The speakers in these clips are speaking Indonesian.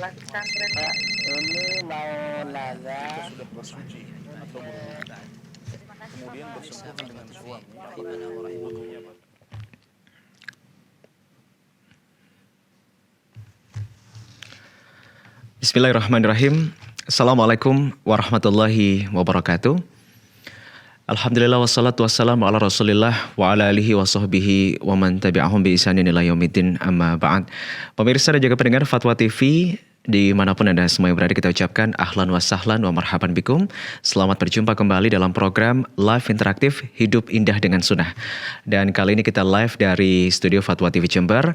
sekolah pesantren ya. Ini mau nanya. Sudah bersuci atau berwudu, Terima kasih kemudian Bapak. bersentuhan dengan suami, wudunya batal. Bismillahirrahmanirrahim. Assalamualaikum warahmatullahi wabarakatuh. Alhamdulillah wassalatu wassalamu ala rasulillah wa ala alihi wa sahbihi wa man tabi'ahum bi ihsanin ila yaumiddin amma ba'd. Pemirsa dan juga pendengar Fatwa TV dimanapun Anda semua yang berada, kita ucapkan ahlan wa sahlan wa marhaban bikum. Selamat berjumpa kembali dalam program live interaktif Hidup Indah dengan Sunnah. Dan kali ini kita live dari studio Fatwa TV Jember.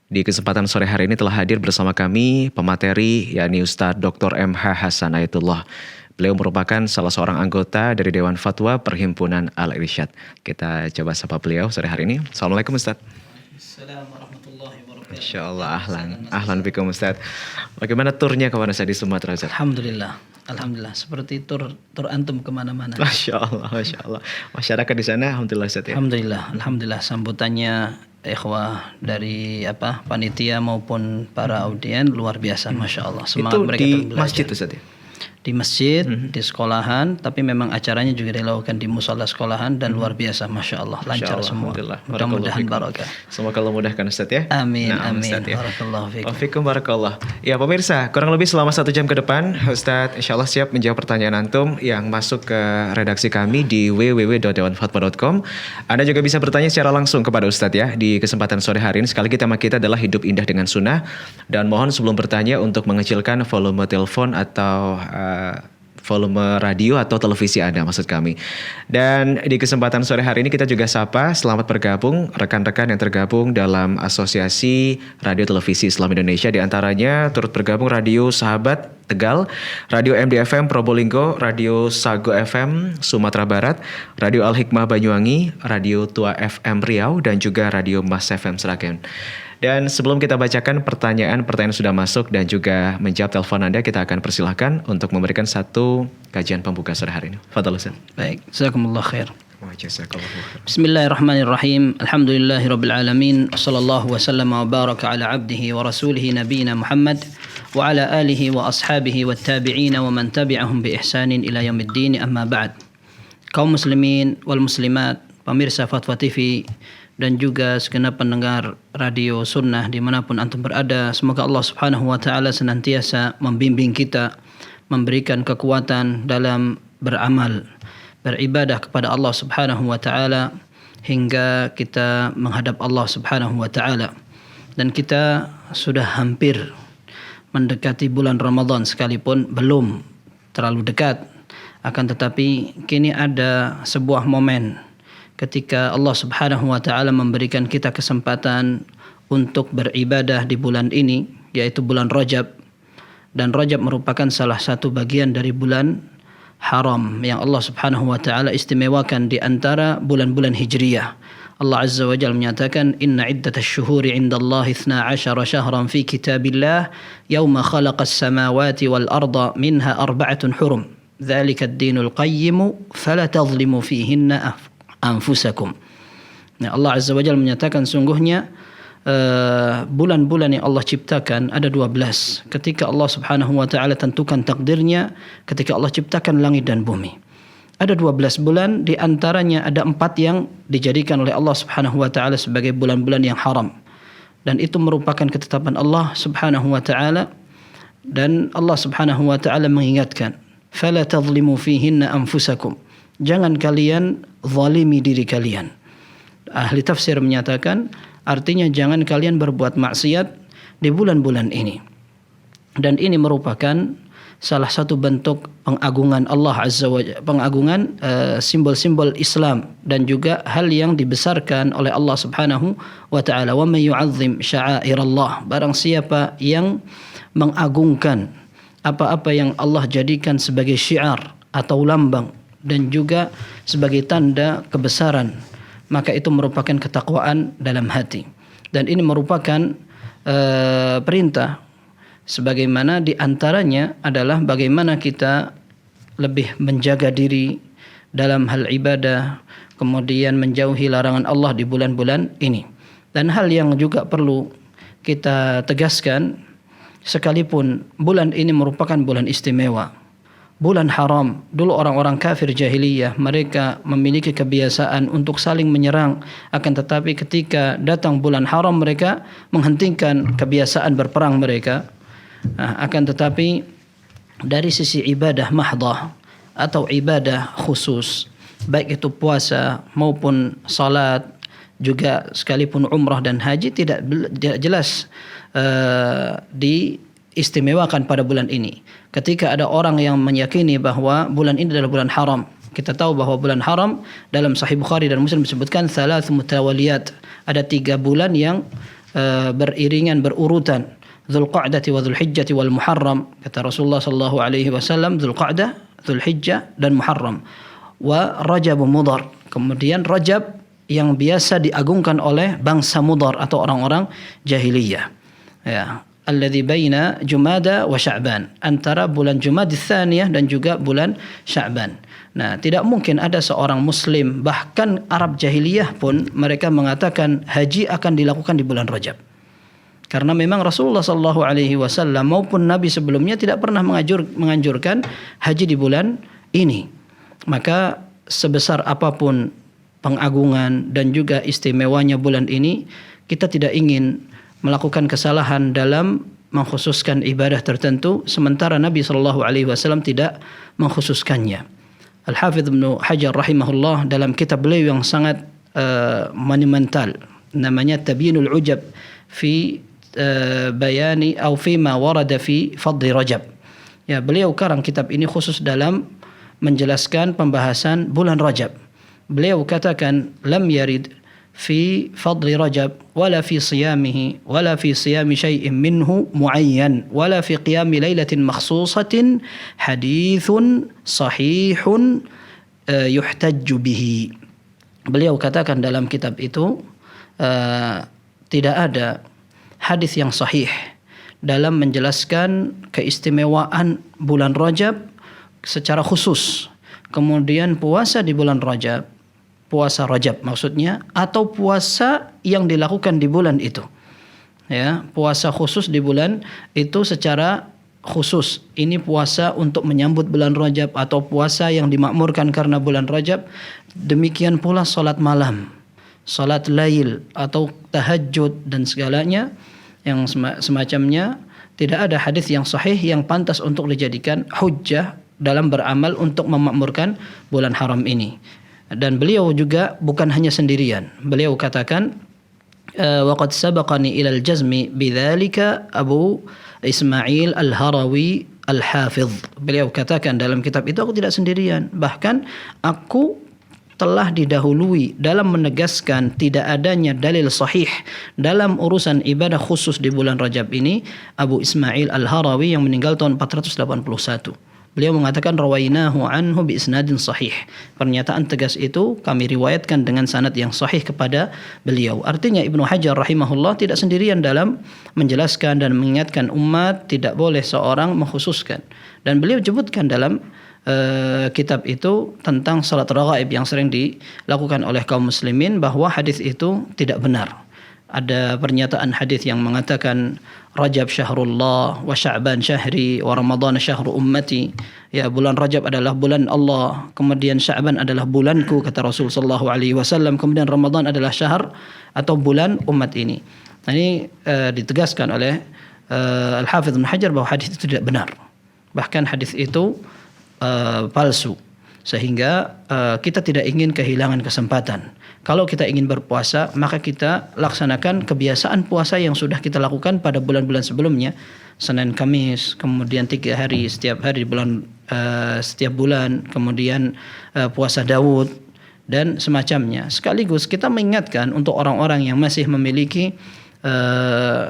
Di kesempatan sore hari ini telah hadir bersama kami pemateri yakni Ustadz Dr. M.H. Hasan Ayatullah. Beliau merupakan salah seorang anggota dari Dewan Fatwa Perhimpunan Al-Irsyad. Kita coba sapa beliau sore hari ini. Assalamualaikum Ustadz. Assalamualaikum warahmatullahi wabarakatuh. Masya Allah, ahlan bikum Ustadz. Bagaimana turnya kemana saya di Sumatera Ustadz? Alhamdulillah. Seperti tur antum kemana-mana. Masya Allah. Masyarakat di sana alhamdulillah Ustadz ya. Alhamdulillah sambutannya ikhwah dari panitia maupun para audien luar biasa, masya Allah. Semangat Itu mereka di belajar. masjid Ustadz ya? Di masjid, di sekolahan, tapi memang acaranya juga dilakukan di musola sekolahan dan luar biasa, masya Allah, lancar semua. Mudah-mudahan barakah. Semoga Allah mudahkan Ustadz ya. Amin. Ustadz, ya. Barakallahu fikum. Wafikum barakallah. Ya pemirsa, kurang lebih selama 1 jam ke depan Ustadz insya Allah siap menjawab pertanyaan antum yang masuk ke redaksi kami di www.dewanfatwa.com. Anda juga bisa bertanya secara langsung kepada Ustadz ya di kesempatan sore hari ini. Sekali tema kita adalah Hidup Indah dengan Sunnah. Dan mohon sebelum bertanya untuk mengecilkan volume telepon atau volume radio atau televisi Anda maksud kami. Dan di kesempatan sore hari ini kita juga sapa selamat bergabung rekan-rekan yang tergabung dalam Asosiasi Radio Televisi Islam Indonesia. Di antaranya turut bergabung Radio Sahabat Tegal, Radio MDFM Probolinggo, Radio Sago FM Sumatera Barat, Radio Al Hikmah Banyuwangi, Radio Tua FM Riau, dan juga Radio Mas FM Sragen. Dan sebelum kita bacakan pertanyaan sudah masuk dan juga menjawab telepon Anda, kita akan persilahkan untuk memberikan satu kajian pembuka sore hari ini. Fadhal Ustaz. Baik, jazakumullah khair. Wa jazakallahu khair. Bismillahirrahmanirrahim. Alhamdulillahirabbil alamin. Wassallallahu wasallama wa baraka ala abdihi wa rasulih nabiyina Muhammad wa ala alihi wa ashabihi wat tabi'in wa man tabi'ahum bi ihsanin ila yaumiddin, amma ba'd. Kaum muslimin wal muslimat, pemirsa Fatwa TV dan juga segenap pendengar radio sunnah dimanapun antum berada, semoga Allah subhanahu wa ta'ala senantiasa membimbing kita, memberikan kekuatan dalam beramal, beribadah kepada Allah subhanahu wa ta'ala hingga kita menghadap Allah subhanahu wa ta'ala. Dan kita sudah hampir mendekati bulan Ramadan, sekalipun belum terlalu dekat, akan tetapi kini ada sebuah momen ketika Allah subhanahu wa ta'ala memberikan kita kesempatan untuk beribadah di bulan ini, yaitu bulan Rajab. Dan Rajab merupakan salah satu bagian dari bulan haram yang Allah subhanahu wa ta'ala istimewakan di antara bulan-bulan Hijriyah. Allah azza wa jalla menyatakan, inna iddatash syuhuri indallahi 12 syahran fi kitabillah yawma khalaqas samawati wal arda minha arba'atun hurum. Dzalika ad-dinul qayyim fala tadhlimu fihinna anfusakum. Nah, Allah azza wa jalla menyatakan sungguhnya bulan-bulan yang Allah ciptakan ada 12. Ketika Allah subhanahu wa ta'ala tentukan takdirnya, ketika Allah ciptakan langit dan bumi, ada 12 bulan, di antaranya ada 4 yang dijadikan oleh Allah subhanahu wa ta'ala sebagai bulan-bulan yang haram. Dan itu merupakan ketetapan Allah subhanahu wa ta'ala. Dan Allah subhanahu wa ta'ala mengingatkan, fala tadhlimu fihinna anfusakum, jangan kalian zalimi diri kalian. Ahli tafsir menyatakan artinya jangan kalian berbuat maksiat di bulan-bulan ini. Dan ini merupakan salah satu bentuk pengagungan Allah azza wa jalla, pengagungan simbol-simbol Islam dan juga hal yang dibesarkan oleh Allah subhanahu wa ta'ala. Wa may yu'azzim sya'airallah, barang siapa yang mengagungkan apa-apa yang Allah jadikan sebagai syiar atau lambang dan juga sebagai tanda kebesaran, maka itu merupakan ketakwaan dalam hati. Dan ini merupakan perintah, sebagaimana di antaranya adalah bagaimana kita lebih menjaga diri dalam hal ibadah, kemudian menjauhi larangan Allah di bulan-bulan ini. Dan hal yang juga perlu kita tegaskan sekalipun bulan ini merupakan bulan istimewa, bulan haram. Dulu orang-orang kafir jahiliyah mereka memiliki kebiasaan untuk saling menyerang, akan tetapi ketika datang bulan haram mereka menghentikan kebiasaan berperang mereka. Akan tetapi dari sisi ibadah mahdah atau ibadah khusus, baik itu puasa maupun salat, juga sekalipun umrah dan haji tidak jelas diistimewakan pada bulan ini. Ketika ada orang yang meyakini bahwa bulan ini adalah bulan haram, kita tahu bahwa bulan haram dalam Sahih Bukhari dan Muslim disebutkan thalath mutawaliyat, ada 3 bulan yang beriringan berurutan, Dzulqa'dah wa Dzulhijjah wal Muharram. Kata Rasulullah sallallahu alaihi wasallam, Dzulqa'dah, Dzulhijjah dan Muharram. Wa Rajab Mudhar. Kemudian Rajab yang biasa diagungkan oleh bangsa Mudhar atau orang-orang jahiliyah. Ya, alladzi baina Jumada wa Sya'ban, antara bulan Jumadil Tsaniyah dan juga bulan Sya'ban. Nah, tidak mungkin ada seorang muslim, bahkan Arab jahiliyah pun mereka mengatakan haji akan dilakukan di bulan Rajab. Karena memang Rasulullah sallallahu alaihi wasallam maupun nabi sebelumnya tidak pernah menganjurkan haji di bulan ini. Maka sebesar apapun pengagungan dan juga istimewanya bulan ini, kita tidak ingin melakukan kesalahan dalam mengkhususkan ibadah tertentu sementara Nabi sallallahu alaihi wasallam tidak mengkhususkannya. Al-Hafidz Ibnu Hajar rahimahullah dalam kitab beliau yang sangat monumental namanya Tabyinul Ujab fi bayani atau fi ma warada fi fadli Rajab. Ya, beliau karang kitab ini khusus dalam menjelaskan pembahasan bulan Rajab. Beliau katakan lam yarid في فضل رجب ولا في صيامه ولا في صيام شيء منه معين ولا في قيام ليلة مخصوصة حديث صحيح يحتج به. Beliau katakan dalam kitab itu tidak ada hadis yang sahih dalam menjelaskan keistimewaan bulan Rajab secara khusus. Kemudian puasa di bulan Rajab, puasa Rajab maksudnya, atau puasa yang dilakukan di bulan itu. Ya, puasa khusus di bulan itu secara khusus. Ini puasa untuk menyambut bulan Rajab atau puasa yang dimakmurkan karena bulan Rajab. Demikian pula salat malam, salat lail atau tahajud dan segalanya yang semacamnya. Tidak ada hadis yang sahih yang pantas untuk dijadikan hujjah dalam beramal untuk memakmurkan bulan haram ini. Dan beliau juga bukan hanya sendirian. Beliau katakan waqad sabaqani ilal jazmi bidzalika Abu Ismail Al-Harawi Al-Hafidh. Beliau katakan dalam kitab itu aku tidak sendirian, bahkan aku telah didahului dalam menegaskan tidak adanya dalil sahih dalam urusan ibadah khusus di bulan Rajab ini Abu Ismail Al-Harawi yang meninggal tahun 481. Beliau mengatakan rawainahu anhu bi isnadin sahih. Pernyataan tegas itu kami riwayatkan dengan sanad yang sahih kepada beliau. Artinya Ibnu Hajar rahimahullah tidak sendirian dalam menjelaskan dan mengingatkan umat tidak boleh seorang mengkhususkan. Dan beliau sebutkan dalam kitab itu tentang salat raghaib yang sering dilakukan oleh kaum muslimin bahwa hadis itu tidak benar. Ada pernyataan hadis yang mengatakan Rajab syahrullah wa Sya'ban syahri wa Ramadan syahru ummati. Ya, bulan Rajab adalah bulan Allah, kemudian Sya'ban adalah bulanku kata Rasul sallallahu alaihi wasallam, kemudian Ramadan adalah syahr atau bulan umat ini. Nah, ini ditegaskan oleh Al-Hafidz Ibnu Hajar bahwa hadis itu tidak benar. Bahkan hadis itu palsu. Sehingga kita tidak ingin kehilangan kesempatan. Kalau kita ingin berpuasa, maka kita laksanakan kebiasaan puasa yang sudah kita lakukan pada bulan-bulan sebelumnya. Senin, Kamis, kemudian 3 hari setiap hari di bulan setiap bulan, kemudian puasa Daud dan semacamnya. Sekaligus kita mengingatkan untuk orang-orang yang masih memiliki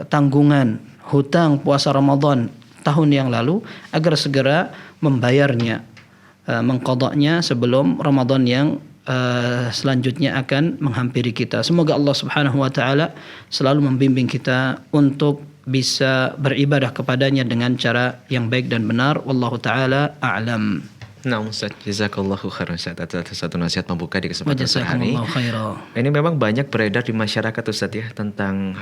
tanggungan hutang puasa Ramadan tahun yang lalu agar segera membayarnya, mengqadanya sebelum Ramadan yang selanjutnya akan menghampiri kita. Semoga Allah Subhanahu wa taala selalu membimbing kita untuk bisa beribadah kepadanya dengan cara yang baik dan benar. Wallahu taala a'lam. Nah, Ustaz, jazakallahu khairan Ustaz atas satu nasihat membuka di kesempatan hari. Jazakumullahu khairan. Ini memang banyak beredar di masyarakat Ustaz ya tentang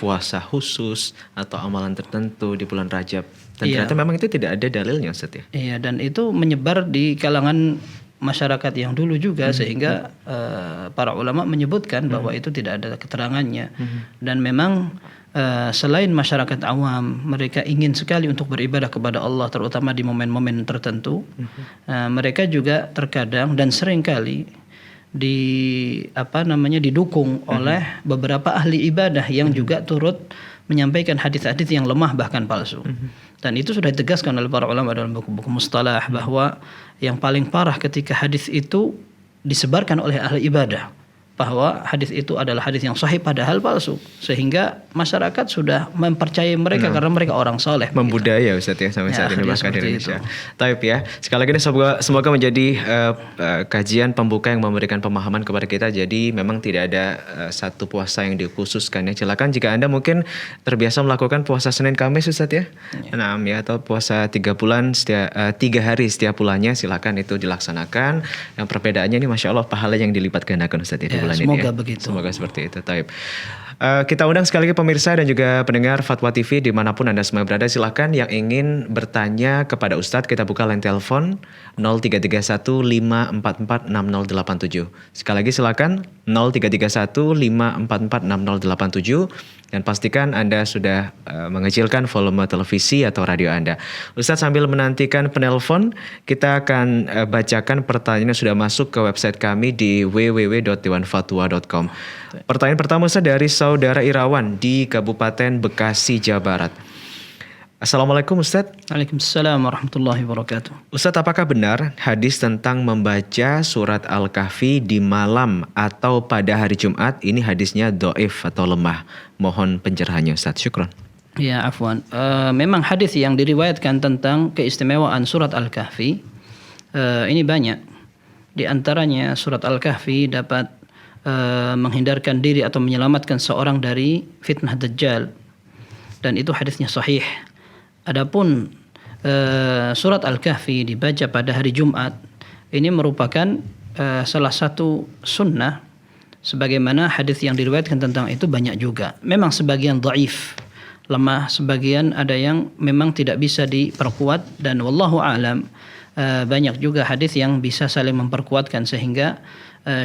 puasa khusus atau amalan tertentu di bulan Rajab. Dan Iya. ternyata memang itu tidak ada dalilnya Ustaz ya. Iya, dan itu menyebar di kalangan masyarakat yang dulu juga sehingga para ulama menyebutkan bahwa itu tidak ada keterangannya. Dan memang selain masyarakat awam, mereka ingin sekali untuk beribadah kepada Allah terutama di momen-momen tertentu. Mereka juga terkadang dan seringkali didukung oleh beberapa ahli ibadah yang juga turut menyampaikan hadis-hadis yang lemah bahkan palsu. Dan itu sudah ditegaskan oleh para ulama dalam buku-buku mustalah bahwa yang paling parah ketika hadis itu disebarkan oleh ahli ibadah, bahwa hadis itu adalah hadis yang sahih padahal palsu, sehingga masyarakat sudah mempercayai mereka karena mereka orang soleh. Membudaya Ustaz ya sampai saat ini bahkan di Indonesia. Taib ya. Sekali lagi semoga menjadi kajian pembuka yang memberikan pemahaman kepada kita. Jadi memang tidak ada satu puasa yang dikhususkan ya. Silakan jika Anda mungkin terbiasa melakukan puasa Senin Kamis Ustaz ya. Nah, ya atau puasa 3 hari setiap bulannya, silakan itu dilaksanakan. Yang perbedaannya ini Masya Allah pahala yang dilipat gandakan Ustaz ya di bulan ini. Semoga Ya. begitu. Semoga seperti itu. Taib. Kita undang sekali lagi pemirsa dan juga pendengar Fatwa TV dimanapun Anda semua berada. Silahkan yang ingin bertanya kepada Ustadz, kita buka line telepon 0331-544-6087. Sekali lagi silakan 0331-544-6087. Dan pastikan Anda sudah mengecilkan volume televisi atau radio Anda. Ustadz sambil menantikan penelpon, kita akan bacakan pertanyaan yang sudah masuk ke website kami di www.dewanfatwa.com. Pertanyaan pertama Ustadz dari Saudara Irawan di Kabupaten Bekasi, Jawa Barat. Assalamualaikum Ustadz. Waalaikumsalam warahmatullahi wabarakatuh. Ustadz, apakah benar hadis tentang membaca surat Al-Kahfi di malam atau pada hari Jumat ini hadisnya dhaif atau lemah? Mohon pencerahannya Ustadz. Syukron. Ya, afwan. Memang hadis yang diriwayatkan tentang keistimewaan surat Al-Kahfi ini banyak. Di antaranya surat Al-Kahfi dapat menghindarkan diri atau menyelamatkan seorang dari fitnah Dajjal. Dan itu hadisnya sahih. Adapun surat Al-Kahfi dibaca pada hari Jumat ini merupakan salah satu sunnah, sebagaimana hadis yang diriwayatkan tentang itu banyak juga. Memang sebagian dhaif, lemah, sebagian ada yang memang tidak bisa diperkuat, dan wallahu a'lam banyak juga hadis yang bisa saling memperkuatkan, sehingga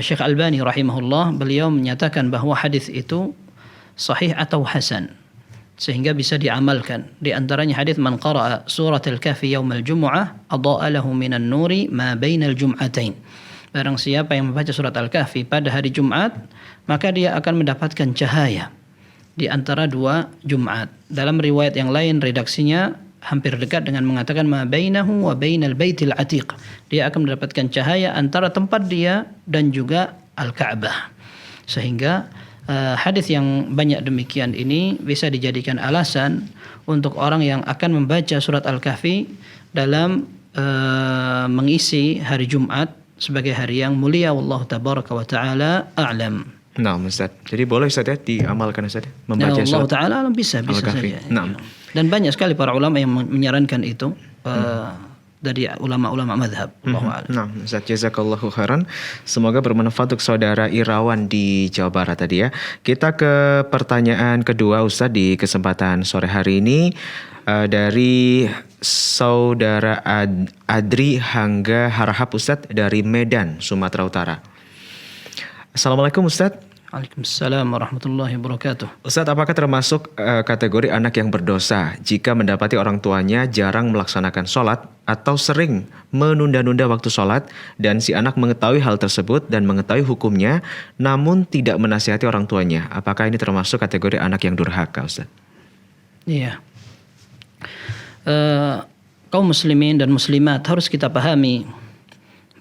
Syekh Albani rahimahullah beliau menyatakan bahwa hadis itu sahih atau hasan, sehingga bisa diamalkan. Di antaranya hadis man qara'a surat al-kahfi yaumal jumu'ah adha'a lahu minan nuri ma bainal jum'atain. Barang siapa yang membaca surat Al-Kahfi pada hari Jumat, maka dia akan mendapatkan cahaya di antara dua Jumat. Dalam riwayat yang lain redaksinya hampir dekat dengan mengatakan ma bainahu wa bainal baitil atiq. Dia akan mendapatkan cahaya antara tempat dia dan juga Al-Ka'bah. Sehingga hadis yang banyak demikian ini bisa dijadikan alasan untuk orang yang akan membaca surat Al-Kahfi dalam mengisi hari Jumat sebagai hari yang mulia. Wallahu tabaraka wa ta'ala a'lam. Nah Ustaz, jadi boleh Ustaz ya diamalkan Ustaz ya, membaca Allah surat ta'ala alam bisa Al-Kahfi. saja. Nah. Dan banyak sekali para ulama yang menyarankan itu dari ulama-ulama madhab. Nah, Ustaz, jazakallahu khairan. Semoga bermanfaat untuk Saudara Irawan di Jawa Barat tadi ya. Kita ke pertanyaan kedua Ustaz di kesempatan sore hari ini dari Saudara Adri Hangga Harahap Ustaz dari Medan, Sumatera Utara. Assalamualaikum Ustaz. Waalaikumsalam warahmatullahi wabarakatuh. Ustadz, apakah termasuk kategori anak yang berdosa jika mendapati orang tuanya jarang melaksanakan sholat atau sering menunda-nunda waktu sholat, dan si anak mengetahui hal tersebut dan mengetahui hukumnya namun tidak menasihati orang tuanya? Apakah ini termasuk kategori anak yang durhaka Ustadz? Iya. Kaum muslimin dan muslimat harus kita pahami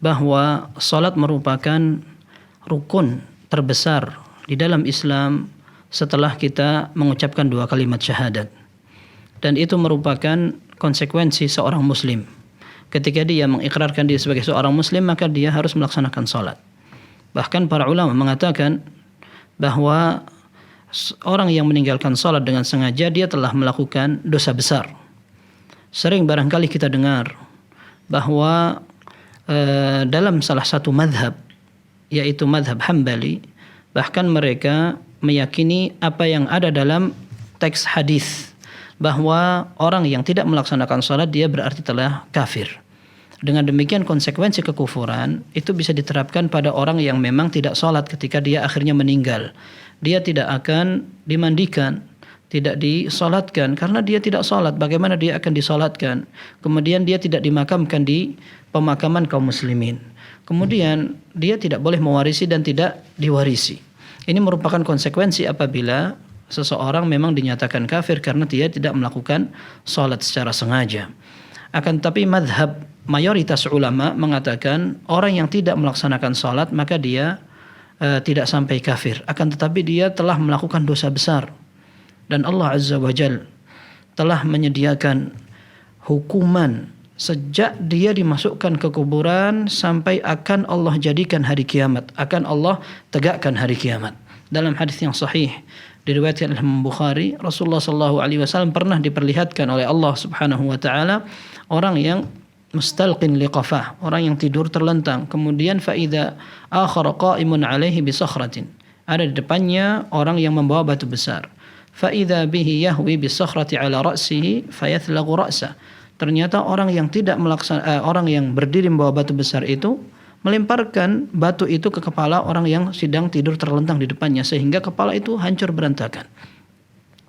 bahwa sholat merupakan rukun terbesar di dalam Islam setelah kita mengucapkan 2 kalimat syahadat. Dan itu merupakan konsekuensi seorang muslim. Ketika dia mengikrarkan diri sebagai seorang muslim, maka dia harus melaksanakan salat. Bahkan para ulama mengatakan bahwa orang yang meninggalkan salat dengan sengaja, dia telah melakukan dosa besar. Sering barangkali kita dengar bahwa dalam salah satu madhab, yaitu madhab Hambali, bahkan mereka meyakini apa yang ada dalam teks hadis bahwa orang yang tidak melaksanakan salat dia berarti telah kafir. Dengan demikian konsekuensi kekufuran itu bisa diterapkan pada orang yang memang tidak salat ketika dia akhirnya meninggal. Dia tidak akan dimandikan, tidak disolatkan karena dia tidak salat. Bagaimana dia akan disolatkan? Kemudian dia tidak dimakamkan di pemakaman kaum muslimin. Kemudian dia tidak boleh mewarisi dan tidak diwarisi. Ini merupakan konsekuensi apabila seseorang memang dinyatakan kafir karena dia tidak melakukan salat secara sengaja. Akan tetapi mazhab mayoritas ulama mengatakan orang yang tidak melaksanakan salat maka dia tidak sampai kafir. Akan tetapi dia telah melakukan dosa besar. Dan Allah Azza wa Jal telah menyediakan hukuman sejak dia dimasukkan ke kuburan sampai akan Allah jadikan hari kiamat, akan Allah tegakkan hari kiamat. Dalam hadis yang sahih diriwayatkan oleh Imam Bukhari, Rasulullah SAW pernah diperlihatkan oleh Allah Subhanahu wa taala orang yang mustalqin liqafah, orang yang tidur terlentang. Kemudian faida akhar qa'imun alaihi bi sakhratin. Ada di depannya orang yang membawa batu besar. Faida bihi yahwi bi sakhrati ala ra'sihi fayathlaqu ra'sa. Ternyata orang yang orang yang berdiri membawa batu besar itu melemparkan batu itu ke kepala orang yang sedang tidur terlentang di depannya sehingga kepala itu hancur berantakan.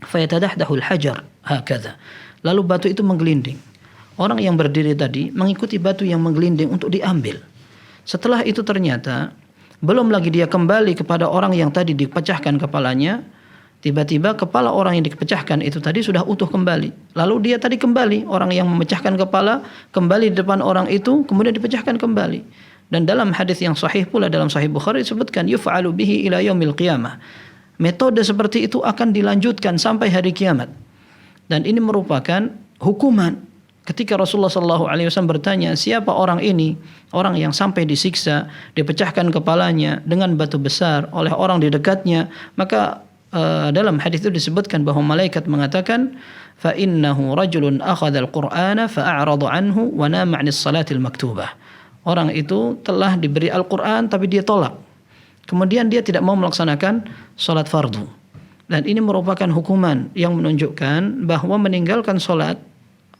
Fayatadahdahul hajar hakadha. Lalu batu itu menggelinding. Orang yang berdiri tadi mengikuti batu yang menggelinding untuk diambil. Setelah itu ternyata belum lagi dia kembali kepada orang yang tadi dipecahkan kepalanya, tiba-tiba kepala orang yang dipecahkan itu tadi sudah utuh kembali. Lalu dia tadi kembali, orang yang memecahkan kepala kembali di depan orang itu, kemudian dipecahkan kembali. Dan dalam hadis yang sahih pula dalam Sahih Bukhari disebutkan yuf'alu bihi ila yaumil qiyamah. Metode seperti itu akan dilanjutkan sampai hari kiamat. Dan ini merupakan hukuman. Ketika Rasulullah SAW bertanya, siapa orang ini? Orang yang sampai disiksa, dipecahkan kepalanya dengan batu besar oleh orang di dekatnya. Maka dalam hadis itu disebutkan bahwa malaikat mengatakan, fa innahu rajulun akhadha al-Qur'ana fa'arada anhu wa nama 'anis salatil maktubah. Orang itu telah diberi Al-Qur'an tapi dia tolak. Kemudian dia tidak mau melaksanakan salat fardu. Dan ini merupakan hukuman yang menunjukkan bahwa meninggalkan salat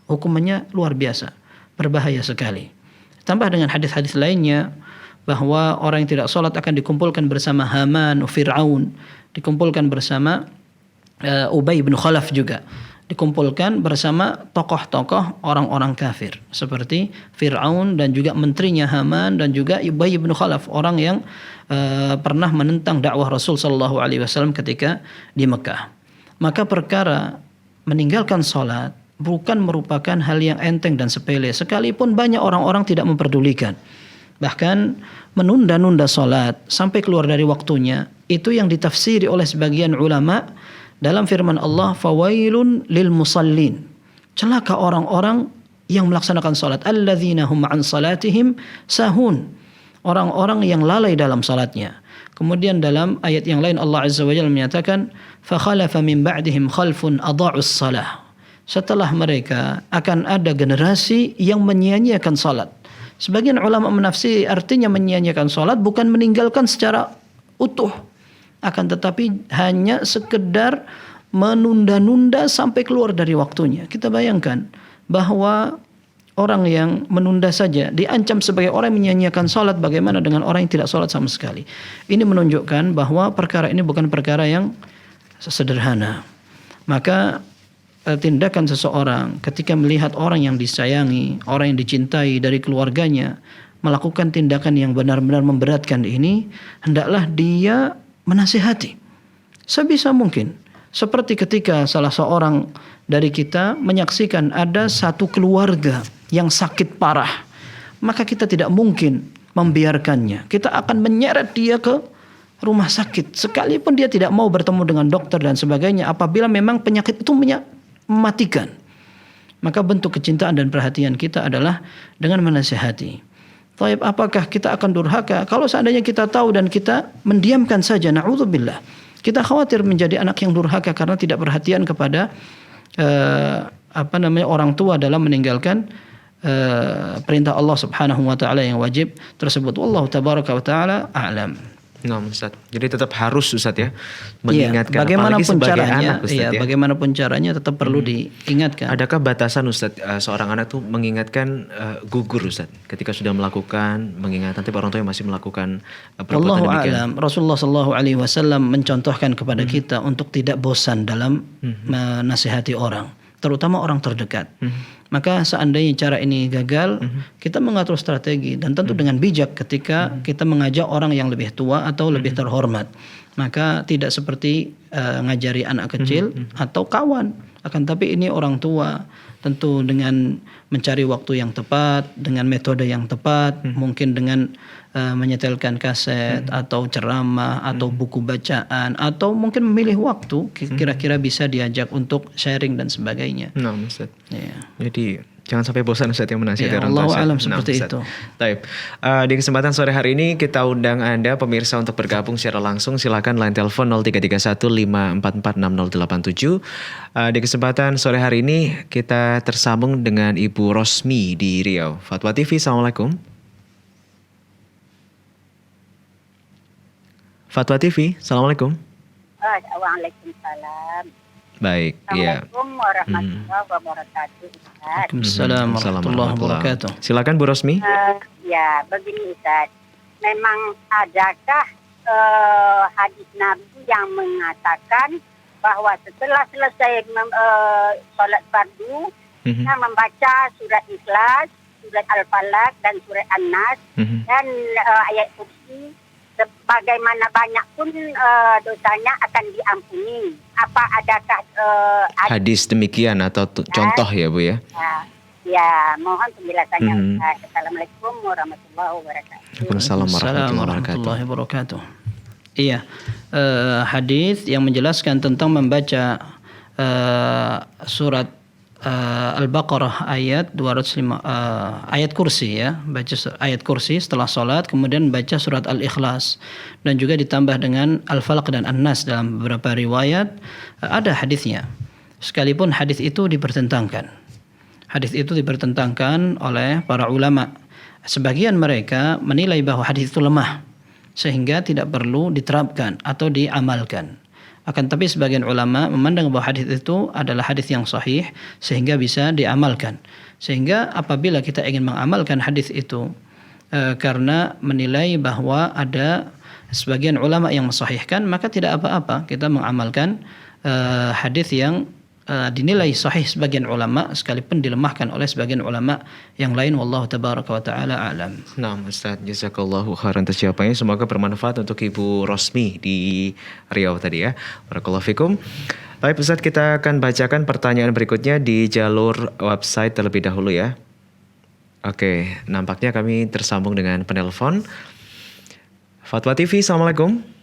hukumannya luar biasa, berbahaya sekali. Tambah dengan hadis-hadis lainnya bahwa orang yang tidak salat akan dikumpulkan bersama Haman, Fir'aun, dikumpulkan bersama Ubay bin Khalaf juga, dikumpulkan bersama tokoh-tokoh orang-orang kafir seperti Fir'aun dan juga menterinya Haman dan juga Ubay bin Khalaf, orang yang pernah menentang dakwah Rasul sallallahu alaihi wasallam ketika di Mekah. Maka perkara meninggalkan salat bukan merupakan hal yang enteng dan sepele, sekalipun banyak orang-orang tidak memperdulikan. Bahkan menunda-nunda salat sampai keluar dari waktunya, itu yang ditafsiri oleh sebagian ulama dalam firman Allah, fawailun lil musallin. Celaka orang-orang yang melaksanakan salat, alladzina hum an salatihim sahun. Orang-orang yang lalai dalam salatnya. Kemudian dalam ayat yang lain Allah Azza wa Jalla menyatakan, fa khalafa min ba'dihim khalfun adha'us salah. Setelah mereka akan ada generasi yang menyia-nyiakan salat. Sebagian ulama menafsiri artinya menyia-nyiakan salat bukan meninggalkan secara utuh, akan tetapi hanya sekedar menunda-nunda sampai keluar dari waktunya. Kita bayangkan bahwa orang yang menunda saja diancam sebagai orang yang menyia-nyiakan salat, bagaimana dengan orang yang tidak salat sama sekali. Ini menunjukkan bahwa perkara ini bukan perkara yang sederhana. Maka tindakan seseorang ketika melihat orang yang disayangi, orang yang dicintai dari keluarganya melakukan tindakan yang benar-benar memberatkan ini, hendaklah dia menasihati sebisa mungkin. Seperti ketika salah seorang dari kita menyaksikan ada satu keluarga yang sakit parah, maka kita tidak mungkin membiarkannya. Kita akan menyeret dia ke rumah sakit sekalipun dia tidak mau bertemu dengan dokter dan sebagainya, apabila memang penyakit itu mematikan. Maka bentuk kecintaan dan perhatian kita adalah dengan menasihati. Taib, apakah kita akan durhaka kalau seandainya kita tahu dan kita mendiamkan saja? Na'udzubillah. Kita khawatir menjadi anak yang durhaka karena tidak perhatian kepada orang tua dalam meninggalkan perintah Allah Subhanahu wa taala yang wajib tersebut. Wallahu tabaraka wa taala a'lam. Nah, Ustaz. Jadi tetap harus Ustaz ya Iya, mengingatkan apalagi bagaimanapun sebagai caranya, anak Ustaz iya, ya. bagaimanapun caranya tetap perlu diingatkan. Adakah batasan Ustaz seorang anak tuh mengingatkan gugur Ustaz ketika sudah melakukan mengingat nanti orang tua yang masih melakukan perbuatan Wallahu demikian. a'lam. Rasulullah sallallahu alaihi wasallam mencontohkan kepada kita untuk tidak bosan dalam menasihati orang, terutama orang terdekat. Maka seandainya cara ini gagal, kita mengatur strategi dan tentu dengan bijak ketika kita mengajak orang yang lebih tua atau lebih terhormat. Maka tidak seperti ngajari anak kecil atau kawan, akan tapi ini orang tua, tentu dengan mencari waktu yang tepat, dengan metode yang tepat, mungkin dengan menyetelkan kaset atau ceramah atau buku bacaan atau mungkin memilih waktu kira-kira bisa diajak untuk sharing dan sebagainya. Nah, Ustaz. Ya. Jadi jangan sampai bosan Ustaz yang menasihati Ya, orang tua. Allahu Ustaz. a'lam seperti Ustaz. itu. Taib. Di kesempatan sore hari ini kita undang Anda pemirsa untuk bergabung secara langsung. Silakan line telepon 0331 544 6087. Di kesempatan sore hari ini kita tersambung dengan Ibu Rosmi di Riau. Fatwa TV, Assalamualaikum. Fatwa TV, Assalamualaikum. Waalaikumsalam. Baik, ya. Assalamualaikum warahmatullahi wabarakatuh. Ustaz. Waalaikumsalam warahmatullahi wabarakatuh. Silakan Bu Rosmi. Ya, begini Ustaz. Memang adakah hadis Nabi yang mengatakan bahwa setelah selesai sholat fardu, kita membaca surat Ikhlas, surat Al-Falaq dan surat An-Nas dan ayat kursi, sebagaimana banyak pun dosanya akan diampuni. Apa adakah Hadis demikian atau contoh ya Bu ya? Ya, mohon penjelasannya. Assalamualaikum warahmatullahi wabarakatuh. Waalaikumsalam warahmatullahi wabarakatuh. Iya, hadis yang menjelaskan tentang membaca surat Al-Baqarah ayat 205 ayat kursi ya, baca ayat kursi setelah salat, kemudian baca surat Al-Ikhlas dan juga ditambah dengan Al-Falaq dan An-Nas dalam beberapa riwayat ada hadisnya. Sekalipun hadis itu dipertentangkan. Hadis itu dipertentangkan oleh para ulama. Sebagian mereka menilai bahwa hadis itu lemah sehingga tidak perlu diterapkan atau diamalkan. Akan tapi sebagian ulama memandang bahwa hadis itu adalah hadis yang sahih sehingga bisa diamalkan. Sehingga apabila kita ingin mengamalkan hadis itu karena menilai bahwa ada sebagian ulama yang mensahihkan, maka tidak apa-apa kita mengamalkan hadis yang dinilai sahih sebagian ulama sekalipun dilemahkan oleh sebagian ulama yang lain. Wallahu tabaraka wa taala alam. Nah, Ustaz, jazakallahu khairan atas jawabannya. Semoga bermanfaat untuk Ibu Rosmi di Riau tadi ya. Barakallahu fikum. Baik Ustaz, kita akan bacakan pertanyaan berikutnya di jalur website terlebih dahulu ya. Oke, nampaknya kami tersambung dengan penelpon. Fatwa TV, Assalamualaikum.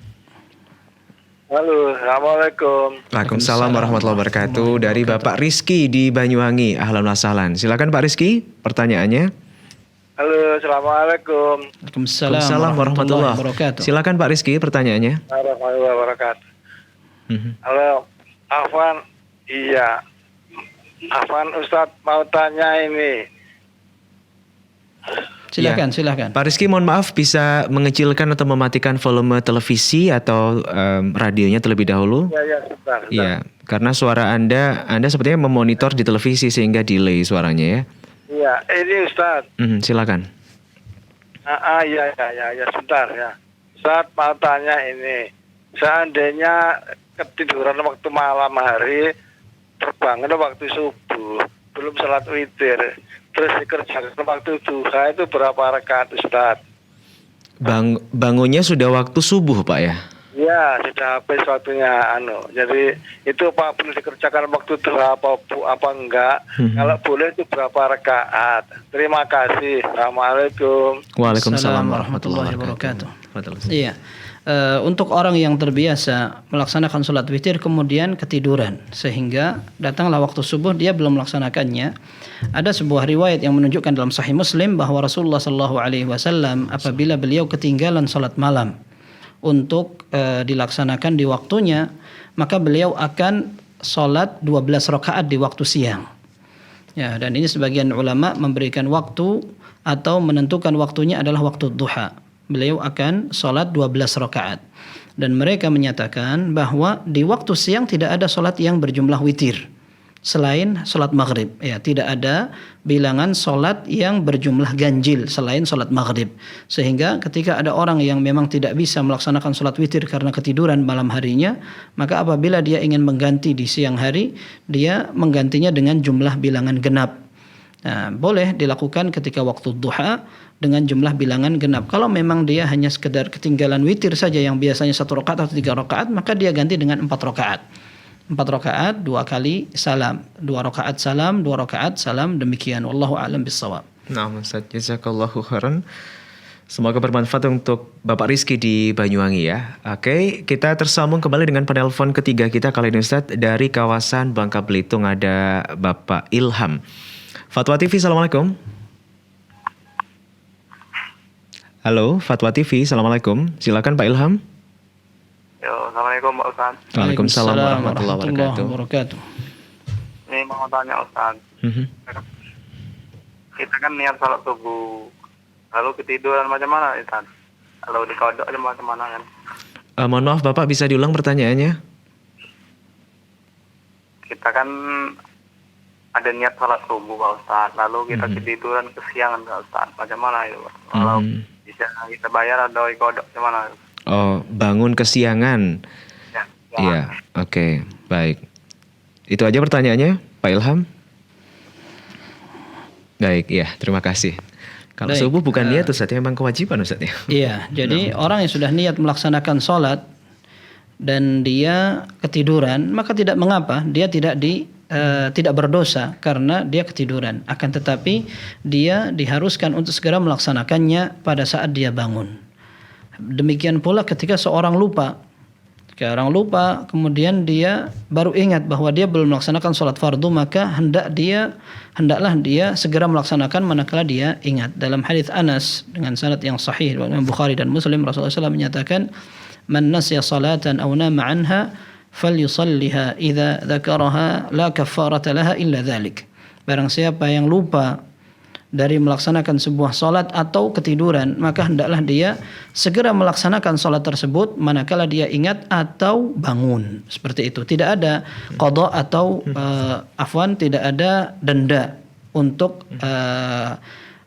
Halo, Assalamualaikum. Waalaikumsalam warahmatullahi wabarakatuh. Dari Bapak Rizky di Banyuwangi. Ahlan wa sahlan. Silakan Pak Rizky, pertanyaannya. Halo, Assalamualaikum. Waalaikumsalam warahmatullahi wabarakatuh. Silakan Pak Rizky, pertanyaannya. Warahmatullahi wabarakatuh. Halo, Afwan. Iya. Afwan, Ustadz mau tanya ini. Silakan, Ya. silakan. Pak Rizky, mohon maaf bisa mengecilkan atau mematikan volume televisi atau radionya terlebih dahulu. Ya, sebentar. Iya, karena suara Anda sepertinya memonitor di televisi sehingga delay suaranya ya. Iya, ini Ustadz. Silakan. Ya, sebentar ya. Ustadz mau tanya ini. Seandainya ketiduran waktu malam hari, terbangun waktu subuh, belum sholat witir, terus dikerjakan waktu duha, itu berapa rakaat Ustadz? Bangunnya sudah waktu subuh Pak ya? Ya, sudah habis waktunya Jadi itu apa perlu dikerjakan waktu duha apa enggak? Kalau boleh itu berapa rakaat? Terima kasih. Assalamualaikum. Waalaikumsalam warahmatullahi wabarakatuh. Iya. Untuk orang yang terbiasa melaksanakan sholat witir kemudian ketiduran sehingga datanglah waktu subuh dia belum melaksanakannya, ada sebuah riwayat yang menunjukkan dalam Sahih Muslim bahwa Rasulullah SAW apabila beliau ketinggalan sholat malam untuk dilaksanakan di waktunya, maka beliau akan sholat 12 rakaat di waktu siang. Ya, dan ini sebagian ulama memberikan waktu atau menentukan waktunya adalah waktu duha. beliau akan sholat 12 rakaat. Dan mereka menyatakan bahwa di waktu siang tidak ada sholat yang berjumlah witir selain sholat maghrib. Ya, tidak ada bilangan sholat yang berjumlah ganjil selain sholat maghrib. Sehingga ketika ada orang yang memang tidak bisa melaksanakan sholat witir karena ketiduran malam harinya, maka apabila dia ingin mengganti di siang hari, dia menggantinya dengan jumlah bilangan genap. Nah, boleh dilakukan ketika waktu duha dengan jumlah bilangan genap. Kalau memang dia hanya sekedar ketinggalan witir saja yang biasanya 1 rakaat atau 3 rakaat, maka dia ganti dengan 4 rakaat. 4 rakaat, 2 kali salam. 2 rakaat salam, 2 rakaat salam, demikian. Wallahu a'lam bissawab. Nah, Ustaz, jazakallahu khairan. Semoga bermanfaat untuk Bapak Rizky di Banyuwangi ya. Oke, kita tersambung kembali dengan penelpon ketiga kita kali ini Ustaz. Dari kawasan Bangka Belitung ada Bapak Ilham. Fatwa TV, Assalamualaikum. Halo, Fatwa TV, Assalamualaikum. Silakan Pak Ilham. Yo, Assalamualaikum Pak Ustaz. Waalaikumsalam warahmatullahi wabarakatuh. Ini mau tanya Ustaz. Kita kan niat salat subuh, lalu ketiduran macam mana Ustaz? Kalau dikodok aja macam mana kan? Mohon maaf Bapak, bisa diulang pertanyaannya? Kita kan ada niat salat subuh Pak Ustaz, lalu kita ketiduran kesiangan Pak Ustaz. Macam mana itu Pak? Kalau bisa kita bayar atau dikodok macam mana? Oh, bangun kesiangan. Ya. Iya, oke, baik. Itu aja pertanyaannya, Pak Ilham. Baik, ya, terima kasih. Kalau Baik, subuh bukan niat Ustaz, memang kewajiban Ustaz ya. Iya, jadi orang yang sudah niat melaksanakan sholat dan dia ketiduran, maka tidak mengapa, dia tidak berdosa karena dia ketiduran. Akan tetapi dia diharuskan untuk segera melaksanakannya pada saat dia bangun. Demikian pula ketika seorang lupa. Kemudian dia baru ingat bahwa dia belum melaksanakan sholat fardu, maka hendaklah dia segera melaksanakan manakala dia ingat. Dalam hadis Anas dengan sanad yang sahih Imam Bukhari dan Muslim, Rasulullah SAW menyatakan, "Man nasiya salatan aw nama anha falyusalliha idza dzakaraha la kaffarata laha illa dzalik." Barang siapa yang lupa dari melaksanakan sebuah salat atau ketiduran, maka hendaklah dia segera melaksanakan salat tersebut manakala dia ingat atau bangun. Seperti itu. Tidak ada qada atau tidak ada denda untuk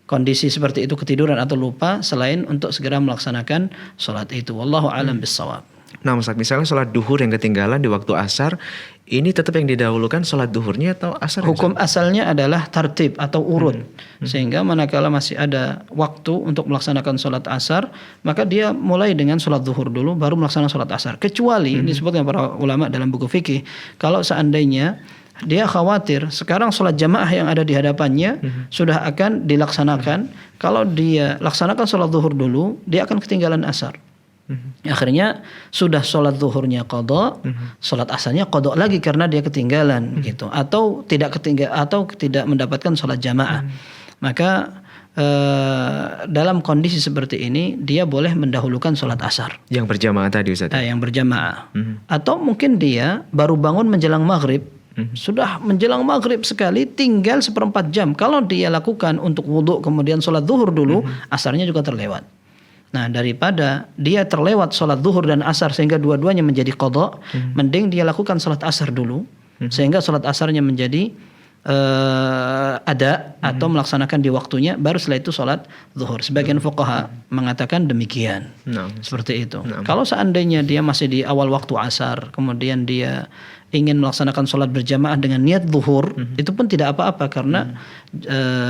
kondisi seperti itu, ketiduran atau lupa, selain untuk segera melaksanakan salat itu. Wallahu a'lam bissawab. Nah, Ustaz, misalnya sholat duhur yang ketinggalan di waktu asar, ini tetap yang didahulukan sholat duhurnya atau asar? Hukum asalnya adalah tartib atau urut. Sehingga manakala masih ada waktu untuk melaksanakan sholat asar, maka dia mulai dengan sholat duhur dulu, baru melaksanakan sholat asar. Kecuali disebutkan para ulama dalam buku fikih, kalau seandainya dia khawatir sekarang sholat jamaah yang ada di hadapannya sudah akan dilaksanakan, kalau dia laksanakan sholat duhur dulu, dia akan ketinggalan asar. Akhirnya sudah sholat zuhurnya qadha, sholat asarnya qadha lagi karena dia ketinggalan gitu, atau tidak mendapatkan sholat jamaah. Maka dalam kondisi seperti ini dia boleh mendahulukan sholat asar Yang berjamaah tadi Ustaz. yang berjamaah. Atau mungkin dia baru bangun menjelang maghrib, sudah menjelang maghrib sekali, tinggal 1/4 jam. Kalau dia lakukan untuk wudhu kemudian sholat zuhur dulu, asarnya juga terlewat. Nah, daripada dia terlewat sholat zuhur dan asar sehingga dua-duanya menjadi qadha, mending dia lakukan sholat asar dulu sehingga sholat asarnya menjadi ada atau melaksanakan di waktunya, baru setelah itu sholat zuhur. Sebagian fuqaha mengatakan demikian. Seperti itu. Kalau seandainya dia masih di awal waktu asar, kemudian dia ingin melaksanakan sholat berjamaah dengan niat zuhur, itu pun tidak apa-apa karena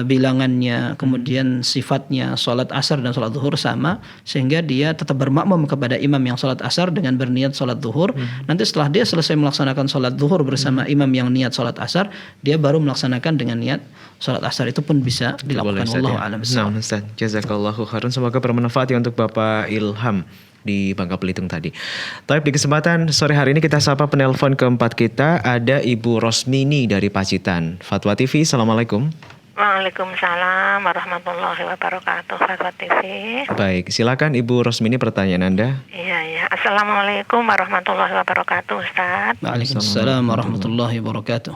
bilangannya, kemudian sifatnya sholat asar dan sholat zuhur sama, sehingga dia tetap bermakmum kepada imam yang sholat asar dengan berniat sholat zuhur. Nanti setelah dia selesai melaksanakan sholat zuhur bersama imam yang niat sholat asar, dia baru melaksanakan dengan niat sholat asar. Itu pun bisa dilakukan. Wallahu a'lam bishawab. Nah, Ustaz, jazakallahu khairan. Semoga bermanfaat ya untuk Bapak Ilham di Bangka Belitung tadi. Tapi di kesempatan sore hari ini kita sapa penelpon keempat kita, ada Ibu Rosmini dari Pacitan. Fatwa TV, Assalamualaikum. Waalaikumsalam warahmatullahi wabarakatuh. Fatwa TV. Baik, silakan Ibu Rosmini pertanyaan Anda. Iya. Assalamualaikum warahmatullahi wabarakatuh, Ustaz. Waalaikumsalam warahmatullahi wabarakatuh.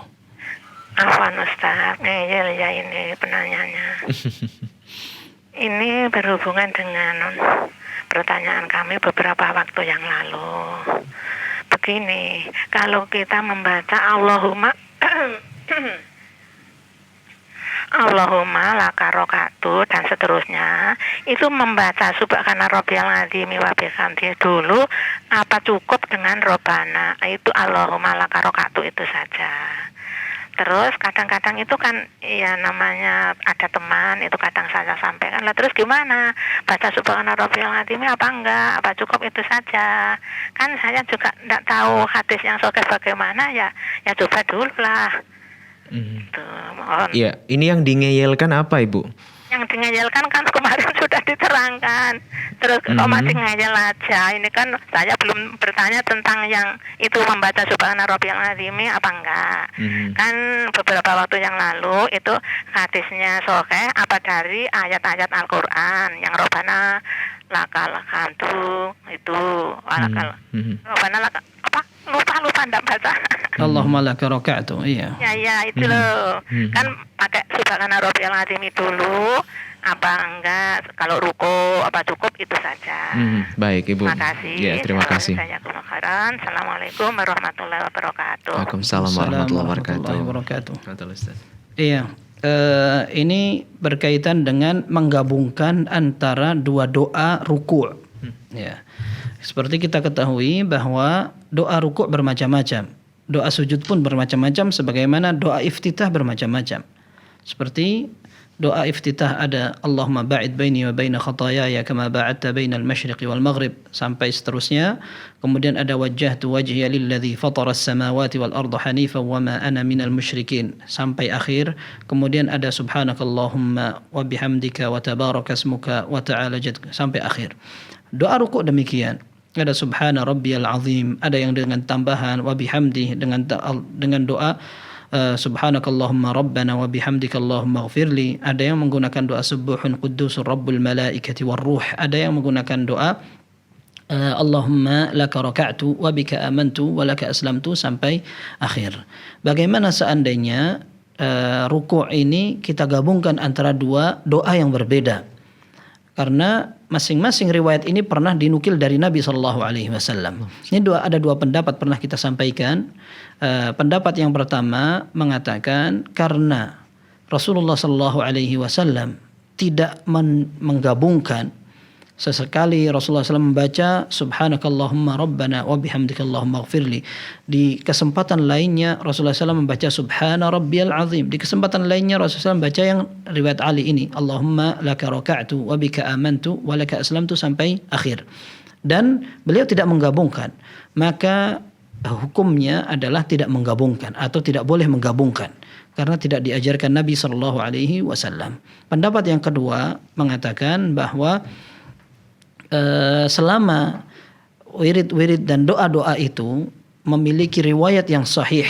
Afwan Ustaz, ngeyel ya ini penanyanya. Ini berhubungan dengan pertanyaan kami beberapa waktu yang lalu. Begini, kalau kita membaca Allahumma laka rokatu dan seterusnya, itu membaca subhana rabbiyal azim wa bihamdihi dulu apa cukup dengan robbana? Itu Allahumma laka rokatu itu saja. Terus kadang-kadang itu kan ya namanya ada teman itu kadang saya sampaikan lah, terus gimana? Baca subhana rabbiyal azim apa enggak? Apa cukup itu saja? Kan saya juga enggak tahu hadis yang sahih bagaimana ya coba dulu lah. Tuh, mohon. Iya, ini yang dingeyelkan apa Ibu? Yang dingeyelkan kan kemarin sudah diterangkan. Terus kok masih ngeyel aja? Ini kan saya belum bertanya tentang yang itu membaca subhana rabbiyal azim apa enggak. Kan beberapa waktu yang lalu itu hadisnya sahih apa dari ayat-ayat Al-Qur'an yang robbana lakal hamdu itu walakal robbana laka apa? Lupa enggak baca. Allahumma laka raka'tu. Iya. Ya itu loh. Kan pakai subhana rabbiyal azim dulu apa enggak, kalau ruko apa cukup itu saja. Baik Ibu. Terima kasih. Ya, terima kasih. Assalamualaikum warahmatullahi wabarakatuh. Waalaikumsalam warahmatullahi wabarakatuh. Iya. Ini berkaitan dengan menggabungkan antara dua doa ruku'. Ya. Seperti kita ketahui bahwa doa ruku' bermacam-macam. Doa sujud pun bermacam-macam sebagaimana doa iftitah bermacam-macam. Seperti doa iftitah ada Allahumma ba'id baini wa baina khataayaya kama ba'adta bainal masyriqi wal maghrib sampai seterusnya. Kemudian ada wajjahtu wajhiya lilladzi fatara as-samawati wal arda hanifan wa ma ana minal musyrikin sampai akhir. Kemudian ada subhanakallahumma wa bihamdika wa tabaraka ismuka wa ta'ala jadka sampai akhir. Doa rukuk demikian. Ada subhana rabbiyal azim, ada yang dengan tambahan wa bihamdi dengan doa subhanakallahumma rabbana wa bihamdika allahumma ighfirli. Ada yang menggunakan doa subuhun quddusur rabbul malaikati war ruh. Ada yang menggunakan doa Allahumma laka raka'tu wa bika amantu wa laka aslamtu sampai akhir. Bagaimana seandainya ruku' ini kita gabungkan antara dua doa yang berbeda? Karena masing-masing riwayat ini pernah dinukil dari Nabi SAW. Ini ada dua pendapat pernah kita sampaikan. Pendapat yang pertama mengatakan karena Rasulullah SAW tidak menggabungkan. Sesekali Rasulullah SAW membaca subhanakallahumma rabbana wa bihamdika allahumma ighfirli. Di kesempatan lainnya Rasulullah SAW membaca subhana rabbiyal azim. Di kesempatan lainnya Rasulullah SAW membaca yang riwayat Ali ini Allahumma laka raka'tu wa bika amantu wa laka aslamtu sampai akhir. Dan beliau tidak menggabungkan. Maka hukumnya adalah tidak menggabungkan atau tidak boleh menggabungkan karena tidak diajarkan Nabi SAW. Pendapat yang kedua mengatakan bahwa selama wirid-wirid dan doa-doa itu memiliki riwayat yang sahih,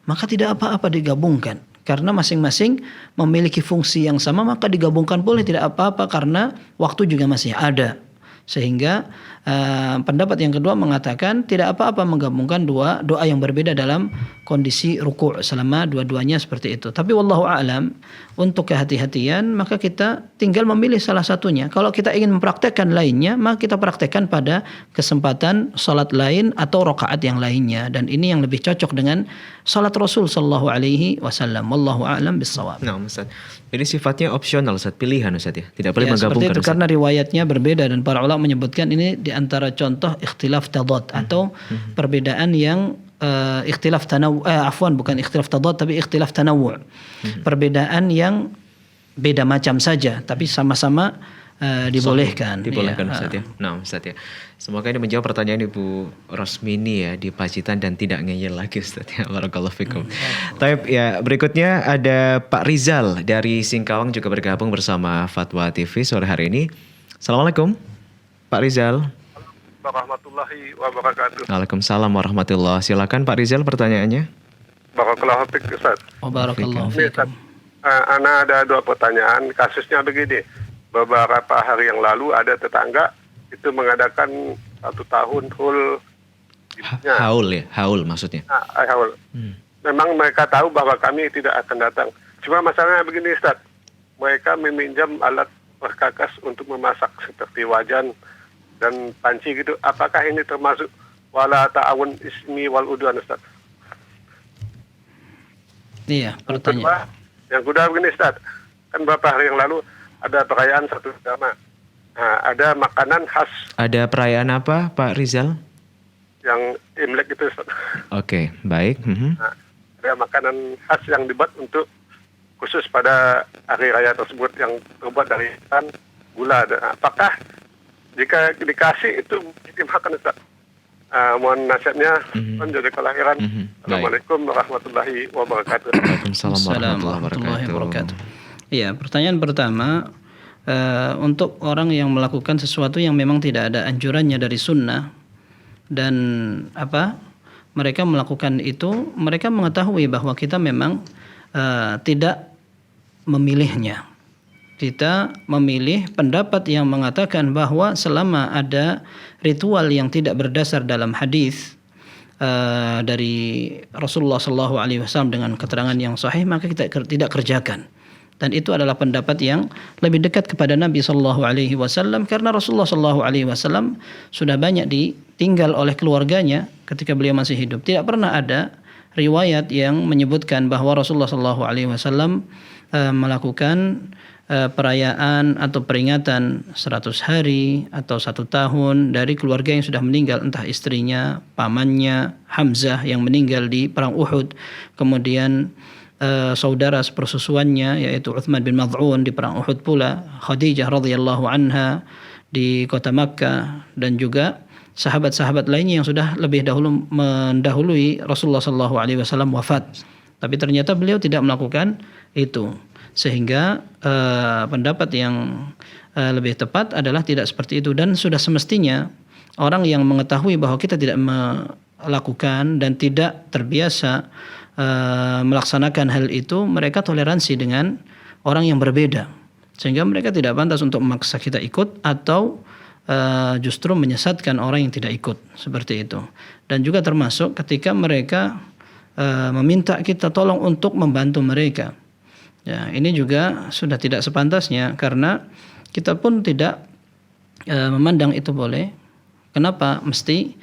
maka tidak apa-apa digabungkan. Karena masing-masing memiliki fungsi yang sama, maka digabungkan boleh, tidak apa-apa karena waktu juga masih ada. Sehingga pendapat yang kedua mengatakan tidak apa-apa menggabungkan dua doa yang berbeda dalam kondisi ruku' selama dua-duanya seperti itu. Tapi wallahu a'lam, untuk kehati-hatian maka kita tinggal memilih salah satunya. Kalau kita ingin mempraktekkan lainnya, maka kita praktekkan pada kesempatan salat lain atau rakaat yang lainnya, dan ini yang lebih cocok dengan salat Rasul sallallahu alaihi wasallam. Wallahu a'lam bissawab. Nah, Ustaz. Ini sifatnya opsional, Ustaz, pilihan Ustaz ya. Tidak boleh menggabungkan. Seperti itu Ustaz. karena riwayatnya berbeda dan para ulama menyebutkan ini di antara contoh ikhtilaf tadad atau perbedaan yang ikhtilaf bukan ikhtilaf tadad tapi ikhtilaf tanawwu'. Perbedaan yang beda macam saja tapi sama-sama dibolehkan. Dibolehkan Ustaz ya. Nah, Ustaz ya. Semoga ini menjawab pertanyaan Ibu Rosmini ya di Pacitan dan tidak ngeyel lagi Ustaz ya. Barakallahu fikum. Taib ya, berikutnya ada Pak Rizal dari Singkawang juga bergabung bersama Fatwa TV sore hari ini. Assalamualaikum Pak Rizal. Warahmatullahi wabarakatuh. Waalaikumsalam warahmatullahi. Silakan Pak Rizal pertanyaannya. Barakallahu fiik Ustaz. Barakallahu Ini, Ustaz, fikum. Ana ada dua pertanyaan. Kasusnya begini. Beberapa hari yang lalu ada tetangga itu mengadakan 1 tahun haul. Haul ya, haul maksudnya. Haul. Memang mereka tahu bahwa kami tidak akan datang. Cuma masalahnya begini Ustaz. Mereka meminjam alat perkakas untuk memasak seperti wajan dan panci gitu. Apakah ini termasuk wala ta'awun ismi wal udwan, Ustaz? Iya, Yang pertanyaan. yang kedua begini, Ustaz. Kan beberapa hari yang lalu ada perayaan satu agama. Nah, ada makanan khas Ada perayaan apa, Pak Rizal? yang Imlek gitu, Ustaz. Oke, baik. Mhm. Nah, ada makanan khas yang dibuat untuk khusus pada hari raya tersebut yang terbuat dari ikan, gula. Apakah jika dikasih itu dimakan, Ustaz? Mohon nasihatnya. Jaga kelahiran. Baik. Assalamualaikum warahmatullahi wabarakatuh. Waalaikumsalam Assalamualaikum warahmatullahi wabarakatuh. Iya, pertanyaan pertama, untuk orang yang melakukan sesuatu yang memang tidak ada anjurannya dari sunnah dan mereka melakukan itu, mereka mengetahui bahwa kita memang tidak memilihnya. Kita memilih pendapat yang mengatakan bahwa selama ada ritual yang tidak berdasar dalam hadis dari Rasulullah SAW dengan keterangan yang sahih, maka kita tidak kerjakan. Dan itu adalah pendapat yang lebih dekat kepada Nabi SAW, karena Rasulullah SAW sudah banyak ditinggal oleh keluarganya ketika beliau masih hidup. Tidak pernah ada riwayat yang menyebutkan bahwa Rasulullah SAW melakukan perayaan atau peringatan 100 hari atau 1 tahun dari keluarga yang sudah meninggal, entah istrinya, pamannya Hamzah yang meninggal di perang Uhud, kemudian saudara sepersusuannya yaitu Uthman bin Mad'un di perang Uhud pula, Khadijah radhiyallahu anha di kota Makkah, dan juga sahabat-sahabat lainnya yang sudah lebih dahulu mendahului Rasulullah SAW wafat. Tapi ternyata beliau tidak melakukan itu. Sehingga pendapat yang lebih tepat adalah tidak seperti itu, dan sudah semestinya orang yang mengetahui bahwa kita tidak melakukan dan tidak terbiasa melaksanakan hal itu, mereka toleransi dengan orang yang berbeda, sehingga mereka tidak pantas untuk memaksa kita ikut atau justru menyesatkan orang yang tidak ikut, seperti itu. Dan juga termasuk ketika mereka meminta kita tolong untuk membantu mereka. Ya, ini juga sudah tidak sepantasnya, karena kita pun tidak memandang itu boleh. Kenapa mesti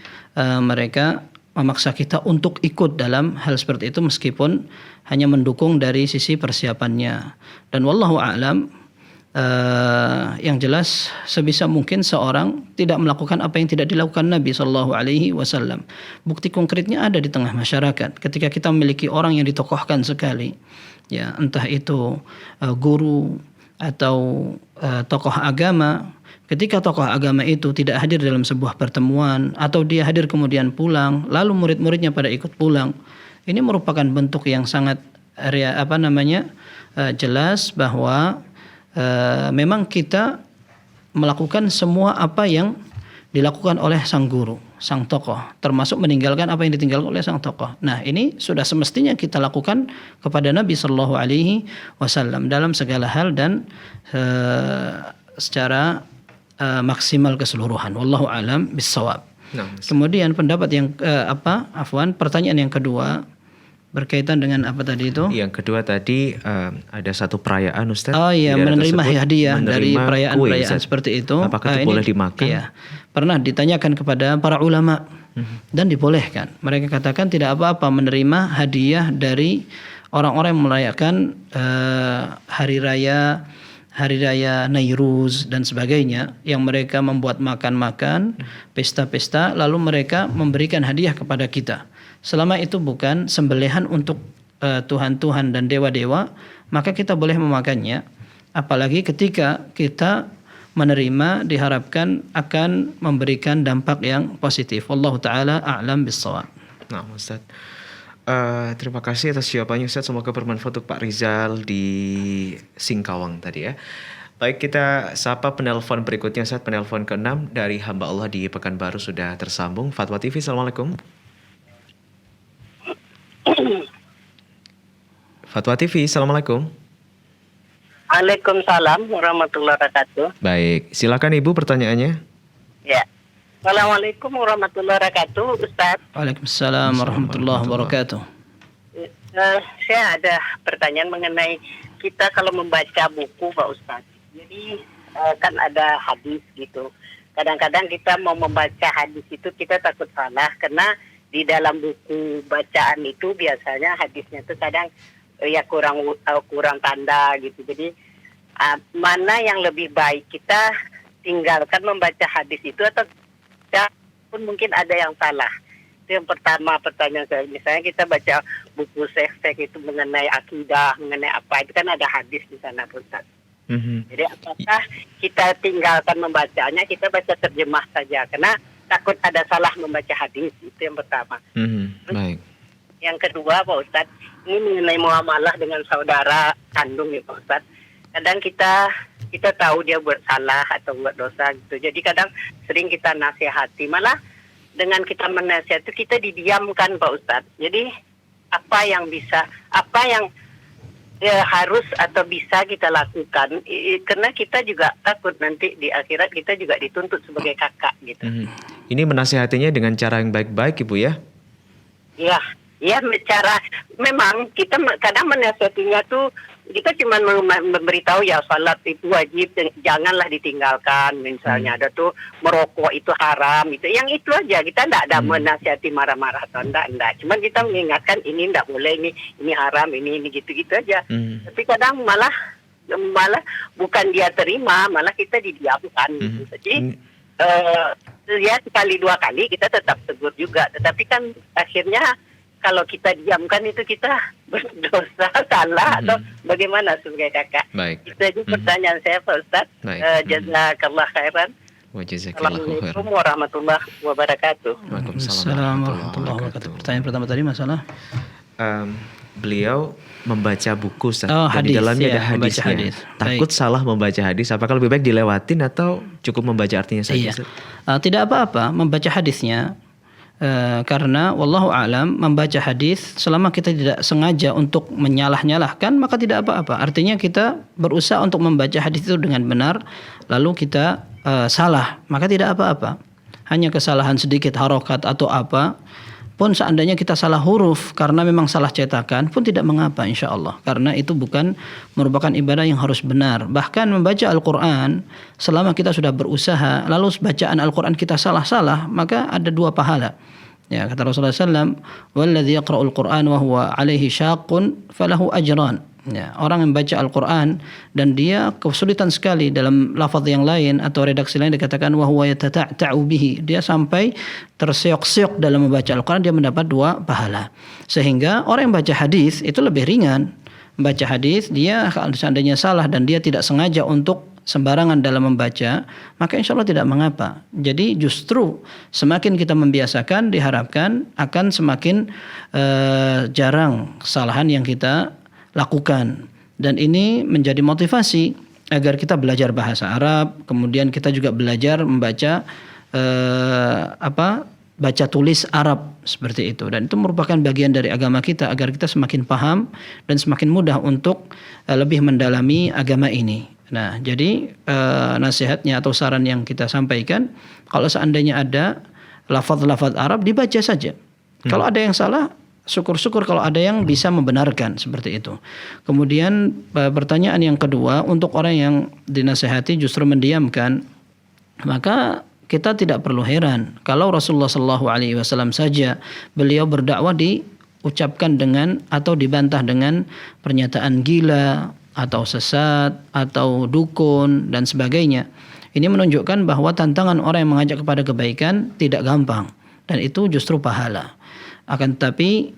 mereka memaksa kita untuk ikut dalam hal seperti itu, meskipun hanya mendukung dari sisi persiapannya. Dan wallahu a'lam, yang jelas sebisa mungkin seorang tidak melakukan apa yang tidak dilakukan Nabi SAW. Bukti konkretnya ada di tengah masyarakat. Ketika kita memiliki orang yang ditokohkan sekali, ya, entah itu guru atau tokoh agama, ketika tokoh agama itu tidak hadir dalam sebuah pertemuan atau dia hadir kemudian pulang, lalu murid-muridnya pada ikut pulang, ini merupakan bentuk yang sangat jelas bahwa memang kita melakukan semua apa yang dilakukan oleh sang guru, sang tokoh, termasuk meninggalkan apa yang ditinggalkan oleh sang tokoh. Nah, ini sudah semestinya kita lakukan kepada Nabi SAW dalam segala hal dan secara maksimal keseluruhan. Wallahu a'lam bissawab. Kemudian pendapat yang pertanyaan yang kedua berkaitan dengan apa tadi itu? Yang kedua tadi ada satu perayaan, Ustaz. Oh iya, menerima hadiah dari perayaan-perayaan seperti itu. Apakah itu boleh dimakan? Iya. Pernah ditanyakan kepada para ulama dan dibolehkan. Mereka katakan tidak apa-apa menerima hadiah dari orang-orang yang merayakan hari raya Nairuz dan sebagainya, yang mereka membuat makan-makan, pesta-pesta, lalu mereka memberikan hadiah kepada kita. Selama itu bukan sembelihan untuk Tuhan-Tuhan dan dewa-dewa, maka kita boleh memakannya. Apalagi ketika kita menerima, diharapkan akan memberikan dampak yang positif. Wallahu ta'ala a'lam bis-shawab. Nah, Ustaz, terima kasih atas jawabannya, Ustaz. Semoga bermanfaat untuk Pak Rizal di Singkawang tadi ya. Baik, kita sapa penelpon berikutnya, Ustaz. Penelpon ke-6 dari hamba Allah di Pekanbaru sudah tersambung. Fatwa TV, Assalamualaikum. Fatwa TV, Assalamualaikum. Waalaikumsalam warahmatullahi wabarakatuh. Baik, silakan Ibu pertanyaannya. Ya. Assalamualaikum warahmatullahi wabarakatuh, Ustaz. Waalaikumsalam warahmatullahi wabarakatuh. Saya ada pertanyaan mengenai kita kalau membaca buku, Pak Ustaz. Jadi kan ada hadis gitu. Kadang-kadang kita mau membaca hadis itu kita takut salah karena di dalam buku bacaan itu biasanya hadisnya itu kadang ya kurang tanda gitu. Jadi mana yang lebih baik, kita tinggalkan membaca hadis itu atau pun mungkin ada yang salah. Itu yang pertama pertanyaan saya. Misalnya kita baca buku sek itu mengenai akidah, mengenai apa, itu kan ada hadis di sana Ustaz. Jadi apakah kita tinggalkan membacanya, kita baca terjemah saja karena takut ada salah membaca hadis, itu yang pertama. Baik. Yang kedua Pak Ustadz, ini mengenai muamalah dengan saudara kandung ya Pak Ustadz. Kadang kita tahu dia buat salah atau buat dosa gitu. Jadi kadang sering kita nasihati, malah dengan kita menasihati kita didiamkan Pak Ustadz. Jadi apa yang harus atau bisa kita lakukan, karena kita juga takut nanti di akhirat kita juga dituntut sebagai kakak gitu. Ini menasihatinya dengan cara yang baik-baik Ibu ya? Ya cara memang kita kadang menasihatinya tuh kita cuma memberitahu ya salat itu wajib, janganlah ditinggalkan. Misalnya ada tuh merokok itu haram itu. Yang itu aja, kita enggak ada menasihati marah-marah atau enggak. Cuman kita mengingatkan ini enggak boleh, ini haram, ini gitu-gitu aja. Tapi kadang malah bukan dia terima, malah kita didiamkan gitu. Jadi ya sekali dua kali kita tetap tegur juga. Tetapi kan akhirnya kalau kita diamkan itu kita berdosa, salah atau bagaimana sebagai kakak. Baik. Itu aja pertanyaan saya Pak Ustadz. Jazakallah khairan. Assalamualaikum warahmatullahi wabarakatuh. Waalaikumsalam warahmatullahi wabarakatuh. Pertanyaan pertama tadi masalah beliau membaca buku Ustaz, dan hadis, di dalamnya ya, ada hadisnya. hadis. Takut salah membaca hadis, apakah lebih baik dilewatin atau cukup membaca artinya saja? Tidak apa-apa membaca hadisnya. Karena wallahu alam membaca hadis selama kita tidak sengaja untuk menyalah-nyalahkan maka tidak apa-apa. Artinya kita berusaha untuk membaca hadis itu dengan benar lalu kita salah maka tidak apa-apa. Hanya kesalahan sedikit harokat atau apa pun seandainya kita salah huruf karena memang salah cetakan pun tidak mengapa insyaallah, karena itu bukan merupakan ibadah yang harus benar. Bahkan membaca Al-Quran selama kita sudah berusaha lalu bacaan Al-Quran kita salah-salah maka ada 2 pahala. Ya, kata Rasulullah SAW, "Walladzi yaqra'ul Qur'an wa huwa 'alaihi syaqqun falahu ajran." Ya, orang yang baca Al-Quran dan dia kesulitan sekali dalam lafaz yang lain atau redaksi lain dikatakan wa huwa yatata'u bihi, dia sampai terseok-seok dalam membaca Al-Quran, dia mendapat 2 pahala. Sehingga orang yang baca hadis itu lebih ringan. Baca hadis dia seandainya salah dan dia tidak sengaja untuk sembarangan dalam membaca, maka insya Allah tidak mengapa. Jadi justru semakin kita membiasakan diharapkan akan semakin jarang kesalahan yang kita lakukan. Dan ini menjadi motivasi agar kita belajar bahasa Arab, kemudian kita juga belajar membaca baca tulis Arab seperti itu, dan itu merupakan bagian dari agama kita agar kita semakin paham dan semakin mudah untuk lebih mendalami agama ini. Nah, jadi nasihatnya atau saran yang kita sampaikan, kalau seandainya ada lafaz-lafaz Arab dibaca saja. Kalau ada yang salah, syukur-syukur kalau ada yang bisa membenarkan seperti itu. Kemudian pertanyaan yang kedua, untuk orang yang dinasihati justru mendiamkan, maka kita tidak perlu heran kalau Rasulullah SAW saja beliau berdakwah diucapkan dengan atau dibantah dengan pernyataan gila atau sesat atau dukun dan sebagainya. Ini menunjukkan bahwa tantangan orang yang mengajak kepada kebaikan tidak gampang dan itu justru pahala. Akan tetapi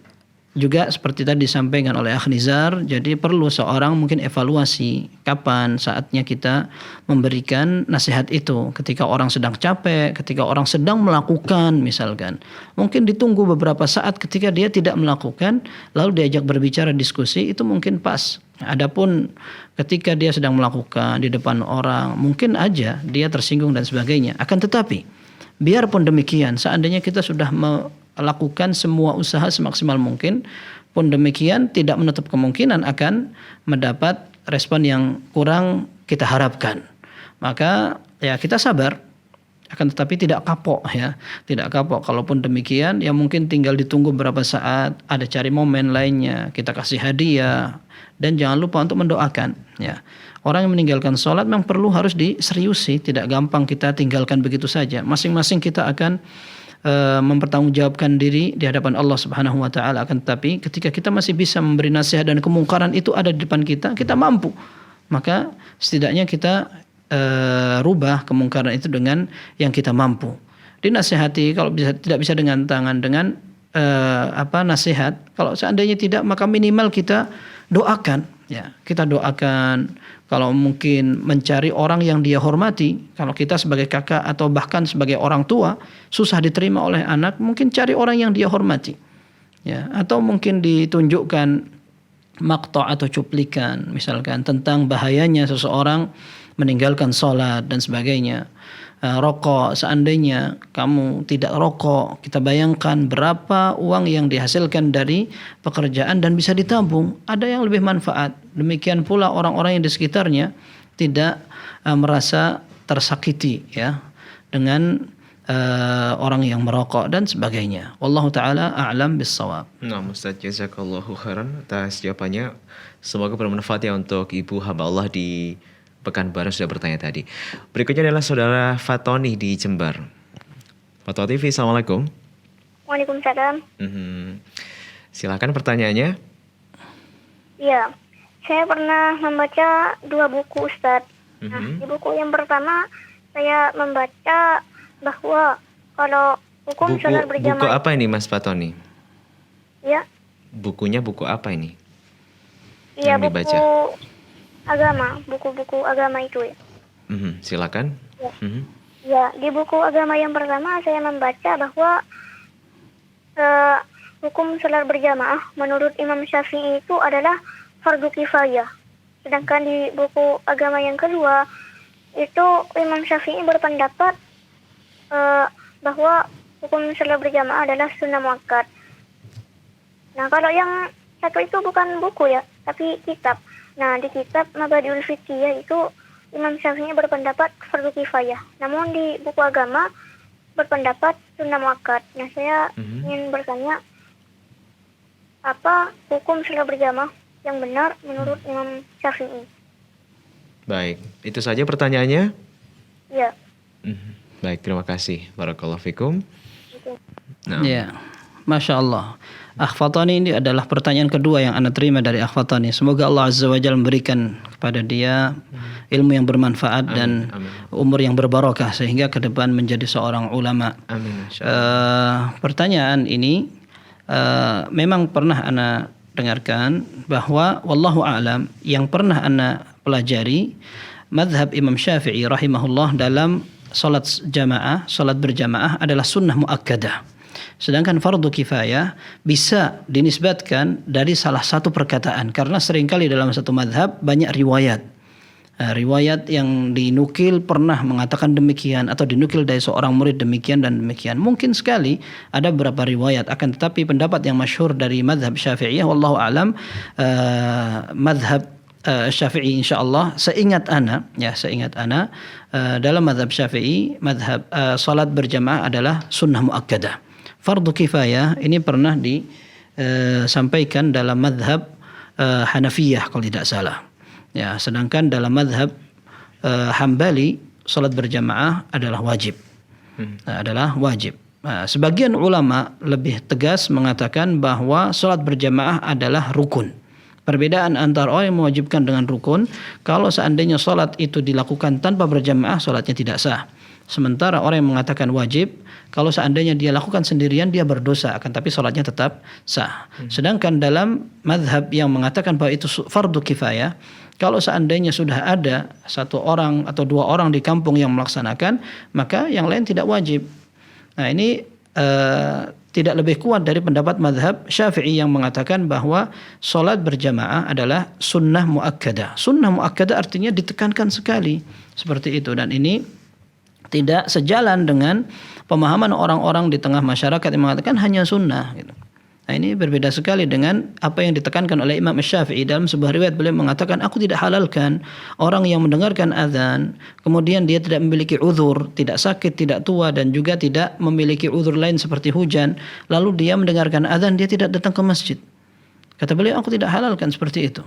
juga seperti tadi disampaikan oleh Akh Nizar, jadi perlu seorang mungkin evaluasi kapan saatnya kita memberikan nasihat itu. Ketika orang sedang capek, ketika orang sedang melakukan misalkan. Mungkin ditunggu beberapa saat ketika dia tidak melakukan, lalu diajak berbicara diskusi, itu mungkin pas. Adapun ketika dia sedang melakukan di depan orang, mungkin aja dia tersinggung dan sebagainya. Akan tetapi, biarpun demikian, seandainya kita sudah melakukan semua usaha semaksimal mungkin, pun demikian tidak menutup kemungkinan akan mendapat respon yang kurang kita harapkan. Maka ya kita sabar, akan tetapi tidak kapok ya, tidak kapok. Kalaupun demikian ya mungkin tinggal ditunggu beberapa saat, ada cari momen lainnya, kita kasih hadiah dan jangan lupa untuk mendoakan. Ya, orang yang meninggalkan sholat memang perlu harus diseriusi, tidak gampang kita tinggalkan begitu saja. Masing-masing kita akan mempertanggungjawabkan diri di hadapan Allah Subhanahu wa taala. Akan tetapi ketika kita masih bisa memberi nasihat dan kemungkaran itu ada di depan kita, kita mampu. Maka setidaknya kita rubah kemungkaran itu dengan yang kita mampu. Dinasihati kalau tidak bisa dengan tangan, dengan nasihat. Kalau seandainya tidak, maka minimal kita doakan. Ya, kita doakan. Kalau mungkin mencari orang yang dia hormati, kalau kita sebagai kakak atau bahkan sebagai orang tua susah diterima oleh anak, mungkin cari orang yang dia hormati. Ya, atau mungkin ditunjukkan maqta' atau cuplikan misalkan tentang bahayanya seseorang meninggalkan sholat dan sebagainya. Rokok, seandainya kamu tidak rokok, kita bayangkan berapa uang yang dihasilkan dari pekerjaan dan bisa ditabung, ada yang lebih manfaat. Demikian pula orang-orang yang di sekitarnya tidak merasa tersakiti ya dengan orang yang merokok dan sebagainya. Wallahu taala a'lam bis-shawab. Nah, Ustaz, jazakallahu khairan atas jawabannya. Semoga bermanfaat ya untuk Ibu hamba Allah di Pekanbaru sudah bertanya tadi. Berikutnya adalah saudara Fatoni di Jember. Fatwa TV, Assalamualaikum. Waalaikumsalam. Silakan pertanyaannya. Iya, saya pernah membaca 2 buku, Ustadz. Nah, di buku yang pertama saya membaca bahwa kalau hukum sholat berjamaah. Buku apa ini, Mas Fatoni? Ya. Bukunya buku apa ini? Iya, yang buku dibaca? Agama, buku-buku agama itu ya. Silakan. Ya. Ya, di buku agama yang pertama saya membaca bahwa hukum sholat berjamaah menurut Imam Syafi'i itu adalah fardu kifayah. Sedangkan di buku agama yang kedua itu Imam Syafi'i berpendapat bahwa hukum sholat berjamaah adalah sunnah muakkad. Nah, kalau yang satu itu bukan buku ya, tapi kitab. Nah, di kitab Mabadiul Fiqhiyah itu Imam Syafi'i berpendapat fardu kifayah. Namun di buku agama berpendapat sunnah muakkad. Nah, saya ingin bertanya, apa hukum sholat berjamaah yang benar menurut Imam Syafi'i? Baik, itu saja pertanyaannya? Iya. Baik, terima kasih. Barakallahu fikum. Nah. Ya, Masya Allah. Fatoni ini adalah pertanyaan kedua yang Anda terima dari Fatoni. Semoga Allah Azza wa Jalla memberikan kepada dia ilmu yang bermanfaat dan umur yang berbarokah sehingga ke depan menjadi seorang ulama. Amin. Pertanyaan ini memang pernah Anda dengarkan bahwa wallahu a'lam yang pernah Anda pelajari mazhab Imam Syafi'i rahimahullah dalam salat jamaah, salat berjamaah adalah sunnah muakkadah. Sedangkan fardu kifayah bisa dinisbatkan dari salah satu perkataan karena seringkali dalam satu mazhab banyak riwayat. Riwayat yang dinukil pernah mengatakan demikian atau dinukil dari seorang murid demikian dan demikian. Mungkin sekali ada beberapa riwayat, akan tetapi pendapat yang masyhur dari mazhab Syafi'iyah wallahu alam, mazhab Syafi'i insyaallah seingat ana dalam mazhab Syafi'i mazhab salat berjamaah adalah sunnah muakkadah. Fardu kifayah ini pernah disampaikan dalam mazhab Hanafiyah kalau tidak salah. Ya, sedangkan dalam mazhab Hambali salat berjamaah adalah wajib. Adalah wajib. Sebagian ulama lebih tegas mengatakan bahwa salat berjamaah adalah rukun. Perbedaan antara orang yang mewajibkan dengan rukun, kalau seandainya salat itu dilakukan tanpa berjamaah, salatnya tidak sah. Sementara orang yang mengatakan wajib, kalau seandainya dia lakukan sendirian dia berdosa, akan tapi salatnya tetap sah. Sedangkan dalam mazhab yang mengatakan bahwa itu fardu kifayah, kalau seandainya sudah ada satu orang atau dua orang di kampung yang melaksanakan, maka yang lain tidak wajib. Nah, ini tidak lebih kuat dari pendapat mazhab Syafi'i yang mengatakan bahwa salat berjamaah adalah sunnah muakkadah. Sunnah muakkadah artinya ditekankan sekali, seperti itu, dan ini tidak sejalan dengan pemahaman orang-orang di tengah masyarakat yang mengatakan hanya sunnah. Nah, ini berbeda sekali dengan apa yang ditekankan oleh Imam Syafi'i. Dalam sebuah riwayat beliau mengatakan, aku tidak halalkan orang yang mendengarkan azan, kemudian dia tidak memiliki uzur, tidak sakit, tidak tua, dan juga tidak memiliki uzur lain seperti hujan, lalu dia mendengarkan azan, dia tidak datang ke masjid. Kata beliau, aku tidak halalkan seperti itu.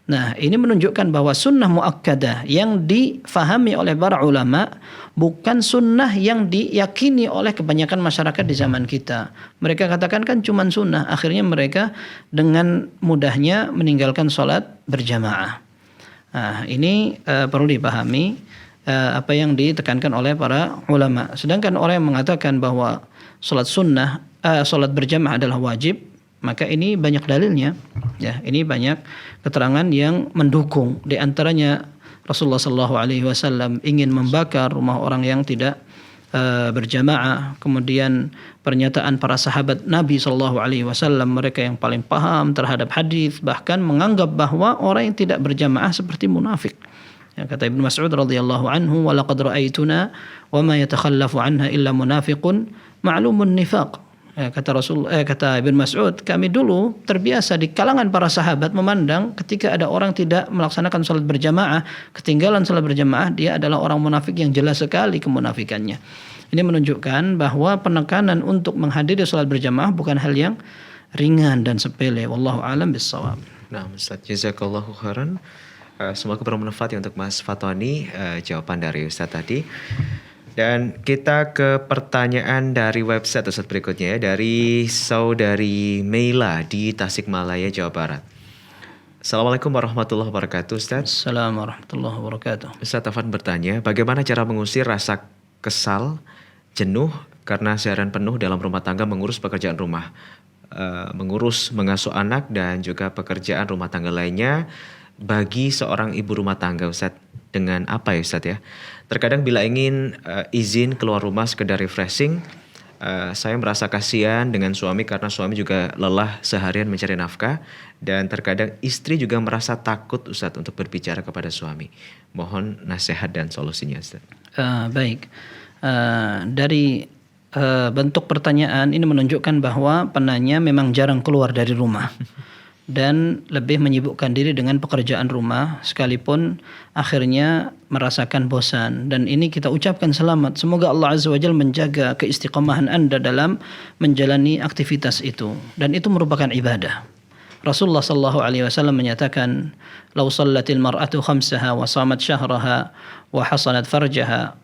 Nah, ini menunjukkan bahwa sunnah muakkadah yang difahami oleh para ulama bukan sunnah yang diyakini oleh kebanyakan masyarakat di zaman kita. Mereka katakan kan cuma sunnah, akhirnya mereka dengan mudahnya meninggalkan sholat berjamaah. Nah, ini perlu dipahami apa yang ditekankan oleh para ulama. Sedangkan orang yang mengatakan bahwa sholat berjamaah adalah wajib, maka ini banyak dalilnya, ya. Ini banyak keterangan yang mendukung. Di antaranya Rasulullah SAW ingin membakar rumah orang yang tidak berjamaah. Kemudian pernyataan para sahabat Nabi SAW, mereka yang paling paham terhadap hadis, bahkan menganggap bahwa orang yang tidak berjamaah seperti munafik. Ya, kata Ibnu Mas'ud radhiyallahu anhu, "Wa laqad ra'aituna wa ma yatakhallafu anha illa munafiqun ma'lumun nifaq." Ya, kata Ibn Mas'ud, kami dulu terbiasa di kalangan para sahabat memandang ketika ada orang tidak melaksanakan salat berjamaah, ketinggalan salat berjamaah, dia adalah orang munafik yang jelas sekali kemunafikannya. Ini menunjukkan bahwa penekanan untuk menghadiri salat berjamaah bukan hal yang ringan dan sepele. Wallahu a'lam bissawab. Nah, Ustaz, jazakallahu khairan. Semoga bermanfaat ya untuk Mas Fatoni jawaban dari Ustaz tadi. Dan kita ke pertanyaan dari website Ustaz berikutnya ya, dari saudari Meila di Tasikmalaya, Jawa Barat. Assalamualaikum warahmatullahi wabarakatuh, Ustaz. Assalamualaikum warahmatullahi wabarakatuh. Ustaz Afan bertanya, bagaimana cara mengusir rasa kesal, jenuh karena seharian penuh dalam rumah tangga mengurus pekerjaan rumah, mengurus mengasuh anak dan juga pekerjaan rumah tangga lainnya bagi seorang ibu rumah tangga, Ustaz? Dengan apa ya, Ustaz ya? Terkadang bila ingin izin keluar rumah sekedar refreshing, saya merasa kasihan dengan suami karena suami juga lelah seharian mencari nafkah, dan terkadang istri juga merasa takut, Ustaz, untuk berbicara kepada suami. Mohon nasihat dan solusinya, Ustaz. Baik. Dari bentuk pertanyaan ini menunjukkan bahwa penanya memang jarang keluar dari rumah dan lebih menyibukkan diri dengan pekerjaan rumah, sekalipun akhirnya merasakan bosan. Dan ini kita ucapkan selamat. Semoga Allah Azza wa Jalla menjaga keistiqomahan Anda dalam menjalani aktivitas itu. Dan itu merupakan ibadah. Rasulullah sallallahu alaihi wasallam menyatakan, "Lau sallatil mar'atu khamsaha wa shamat syahraha wa hasanat farjaha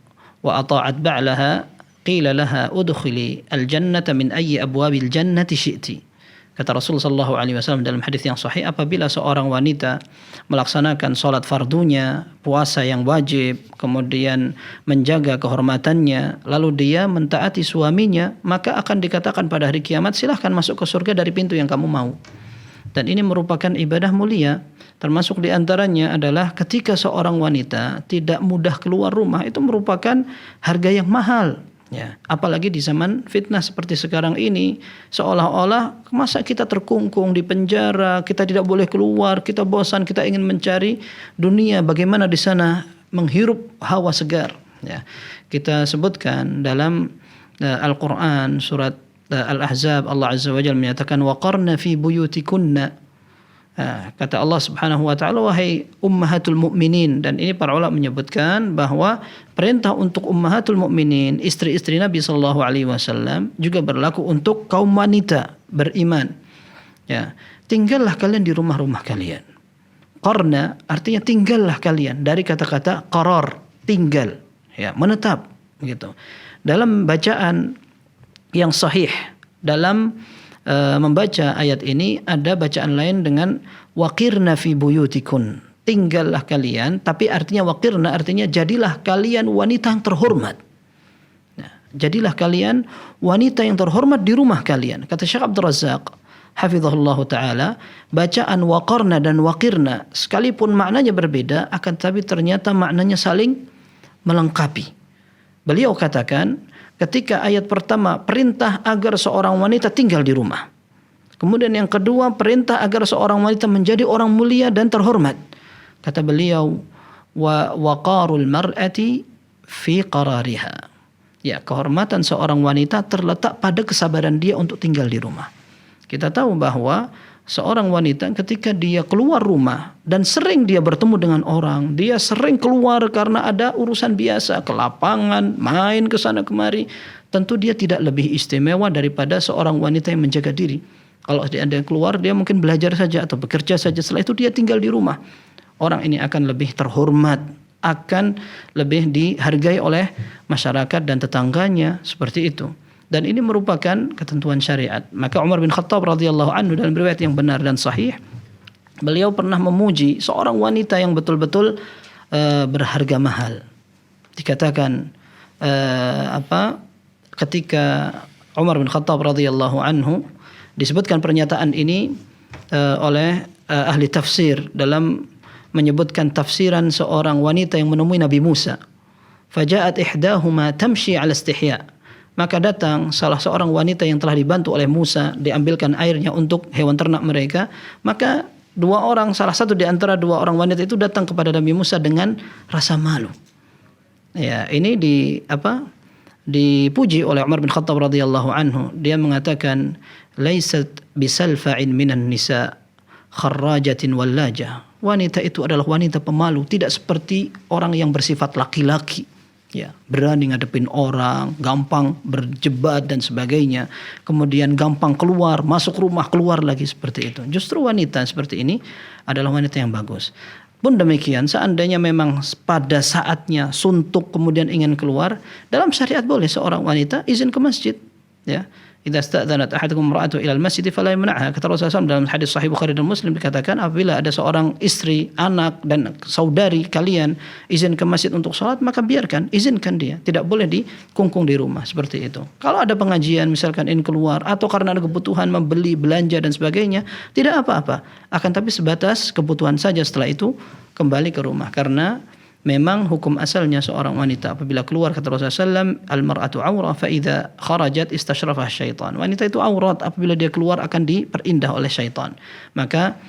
wa ata'at ba'laha qila laha udkhili al-jannata min ayyi abwabil jannati syi'ti." Kata Rasulullah sallallahu alaihi wasallam dalam hadis yang sahih, apabila seorang wanita melaksanakan salat fardunya, puasa yang wajib, kemudian menjaga kehormatannya, lalu dia mentaati suaminya, maka akan dikatakan pada hari kiamat, silahkan masuk ke surga dari pintu yang kamu mau. Dan ini merupakan ibadah mulia. Termasuk di antaranya adalah ketika seorang wanita tidak mudah keluar rumah, itu merupakan harga yang mahal. Ya, apalagi di zaman fitnah seperti sekarang ini, seolah-olah masa kita terkungkung di penjara, kita tidak boleh keluar, kita bosan, kita ingin mencari dunia, bagaimana di sana menghirup hawa segar. Ya, kita sebutkan dalam Al-Quran surat Al-Ahzab, Allah Azza wa Jalla menyatakan waqarna fi buyutikunna. Kata Allah Subhanahu wa taala, wahai ummahatul mukminin, dan ini para ulama menyebutkan bahwa perintah untuk ummahatul mukminin, istri-istri Nabi sallallahu alaihi wasallam, juga berlaku untuk kaum wanita beriman. Ya, tinggallah kalian di rumah-rumah kalian. Qarna artinya tinggallah kalian, dari kata-kata qarar, tinggal, ya, menetap begitu. Dalam bacaan yang sahih dalam membaca ayat ini ada bacaan lain dengan waqirna fi buyutikun, tinggallah kalian, tapi artinya waqirna artinya jadilah kalian wanita yang terhormat. Nah, jadilah kalian wanita yang terhormat di rumah kalian. Kata Syekh Abdul Razzaq hafizahullah taala, bacaan waqarna dan waqirna sekalipun maknanya berbeda, akan tapi ternyata maknanya saling melengkapi. Beliau katakan, ketika ayat pertama perintah agar seorang wanita tinggal di rumah. Kemudian yang kedua perintah agar seorang wanita menjadi orang mulia dan terhormat. Kata beliau, wa waqarul mar'ati fi qarariha. Ya, kehormatan seorang wanita terletak pada kesabaran dia untuk tinggal di rumah. Kita tahu bahwa seorang wanita ketika dia keluar rumah dan sering dia bertemu dengan orang, dia sering keluar karena ada urusan biasa, ke lapangan, main ke sana kemari, tentu dia tidak lebih istimewa daripada seorang wanita yang menjaga diri. Kalau dia ada yang keluar, dia mungkin belajar saja atau bekerja saja. Setelah itu dia tinggal di rumah. Orang ini akan lebih terhormat, akan lebih dihargai oleh masyarakat dan tetangganya, seperti itu. Dan ini merupakan ketentuan syariat. Maka Umar bin Khattab radhiyallahu anhu dalam riwayat yang benar dan sahih, beliau pernah memuji seorang wanita yang betul-betul berharga mahal. Dikatakan ketika Umar bin Khattab radhiyallahu anhu, disebutkan pernyataan ini oleh ahli tafsir dalam menyebutkan tafsiran seorang wanita yang menemui Nabi Musa. Faja'at ihdahuma tamshi 'ala istihya. Maka datang salah seorang wanita yang telah dibantu oleh Musa, diambilkan airnya untuk hewan ternak mereka. Maka salah satu di antara dua orang wanita itu datang kepada Nabi Musa dengan rasa malu. Ya, ini dipuji oleh Umar bin Khattab radhiyallahu anhu. Dia mengatakan, "Laisat bisalfa'in minan nisa kharrajatin wallajah." Wanita itu adalah wanita pemalu, tidak seperti orang yang bersifat laki-laki. Ya, berani ngadepin orang, gampang berjebat dan sebagainya. Kemudian gampang keluar, masuk rumah, keluar lagi seperti itu. Justru wanita seperti ini adalah wanita yang bagus. Pun demikian, seandainya memang pada saatnya suntuk kemudian ingin keluar, dalam syariat boleh seorang wanita izin ke masjid. Ya, idza sta'dzanat ahadukum imra'atu ila al-masjid fala yamna'ha. Kata Rasulullah SAW dalam hadis sahih Bukhari dan Muslim, dikatakan apabila ada seorang istri, anak dan saudari kalian izin ke masjid untuk sholat, maka biarkan, izinkan dia. Tidak boleh dikungkung di rumah seperti itu. Kalau ada pengajian misalkan ingin keluar atau karena ada kebutuhan membeli, belanja dan sebagainya, tidak apa-apa. Akan tapi sebatas kebutuhan saja, setelah itu kembali ke rumah. Karena memang hukum asalnya seorang wanita apabila keluar, kata Rasulullah SAW, al-mar'atu awrah fa idza kharajat istasyrafah syaitan. Wanita itu aurat, apabila dia keluar akan diperindah oleh syaitan. Maka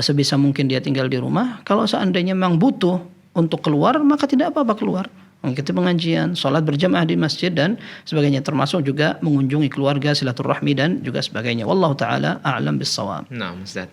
sebisa mungkin dia tinggal di rumah. Kalau seandainya memang butuh untuk keluar, maka tidak apa-apa keluar. Mengikuti pengajian, sholat berjamaah di masjid dan sebagainya, termasuk juga mengunjungi keluarga, silaturahmi dan juga sebagainya. Wallahu taala a'lam bis-shawab. Nah, Ustaz,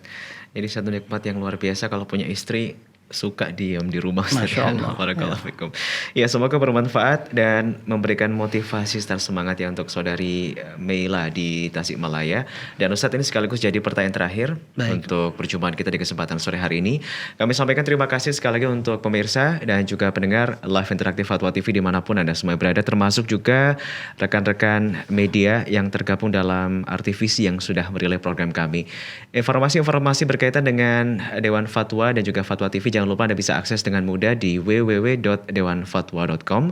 ini satu nikmat yang luar biasa kalau punya istri suka diam di rumah. Masya Allah. Barakallahu fikum. Ya, semoga bermanfaat dan memberikan motivasi dan semangat ya untuk saudari Meila di Tasikmalaya. Dan Ustadz, ini sekaligus jadi pertanyaan terakhir untuk perjumpaan kita di kesempatan sore hari ini. Kami sampaikan terima kasih sekali lagi untuk pemirsa dan juga pendengar live interaktif Fatwa TV dimanapun Anda semua berada, termasuk juga rekan-rekan media yang tergabung dalam RTVC yang sudah merilai program kami. Informasi-informasi berkaitan dengan Dewan Fatwa dan juga Fatwa TV jangan lupa Anda bisa akses dengan mudah di www.dewanfatwa.com,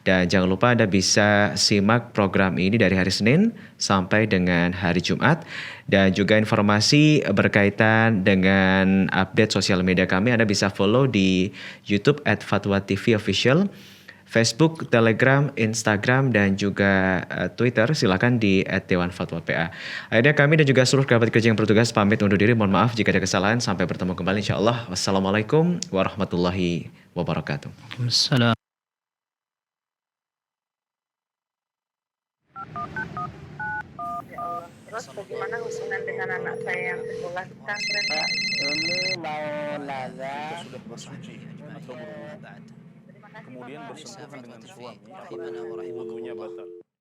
dan jangan lupa Anda bisa simak program ini dari hari Senin sampai dengan hari Jumat. Dan juga informasi berkaitan dengan update sosial media kami Anda bisa follow di YouTube @fatwa_tv_official, Facebook, Telegram, Instagram, dan juga Twitter. Silakan di @dewanfatwa_pa. Akhirnya kami dan juga seluruh kerabat kerja yang bertugas pamit undur diri. Mohon maaf jika ada kesalahan. Sampai bertemu kembali insyaallah. Wassalamualaikum warahmatullahi wabarakatuh. Assalam. Terus bagaimana hubungan dengan anak saya yang sekolah di pesantren? Ini mau nanya, sudah bersuci atau berwudu, kemudian bersentuhan dengan suami, apakah wudunya batal?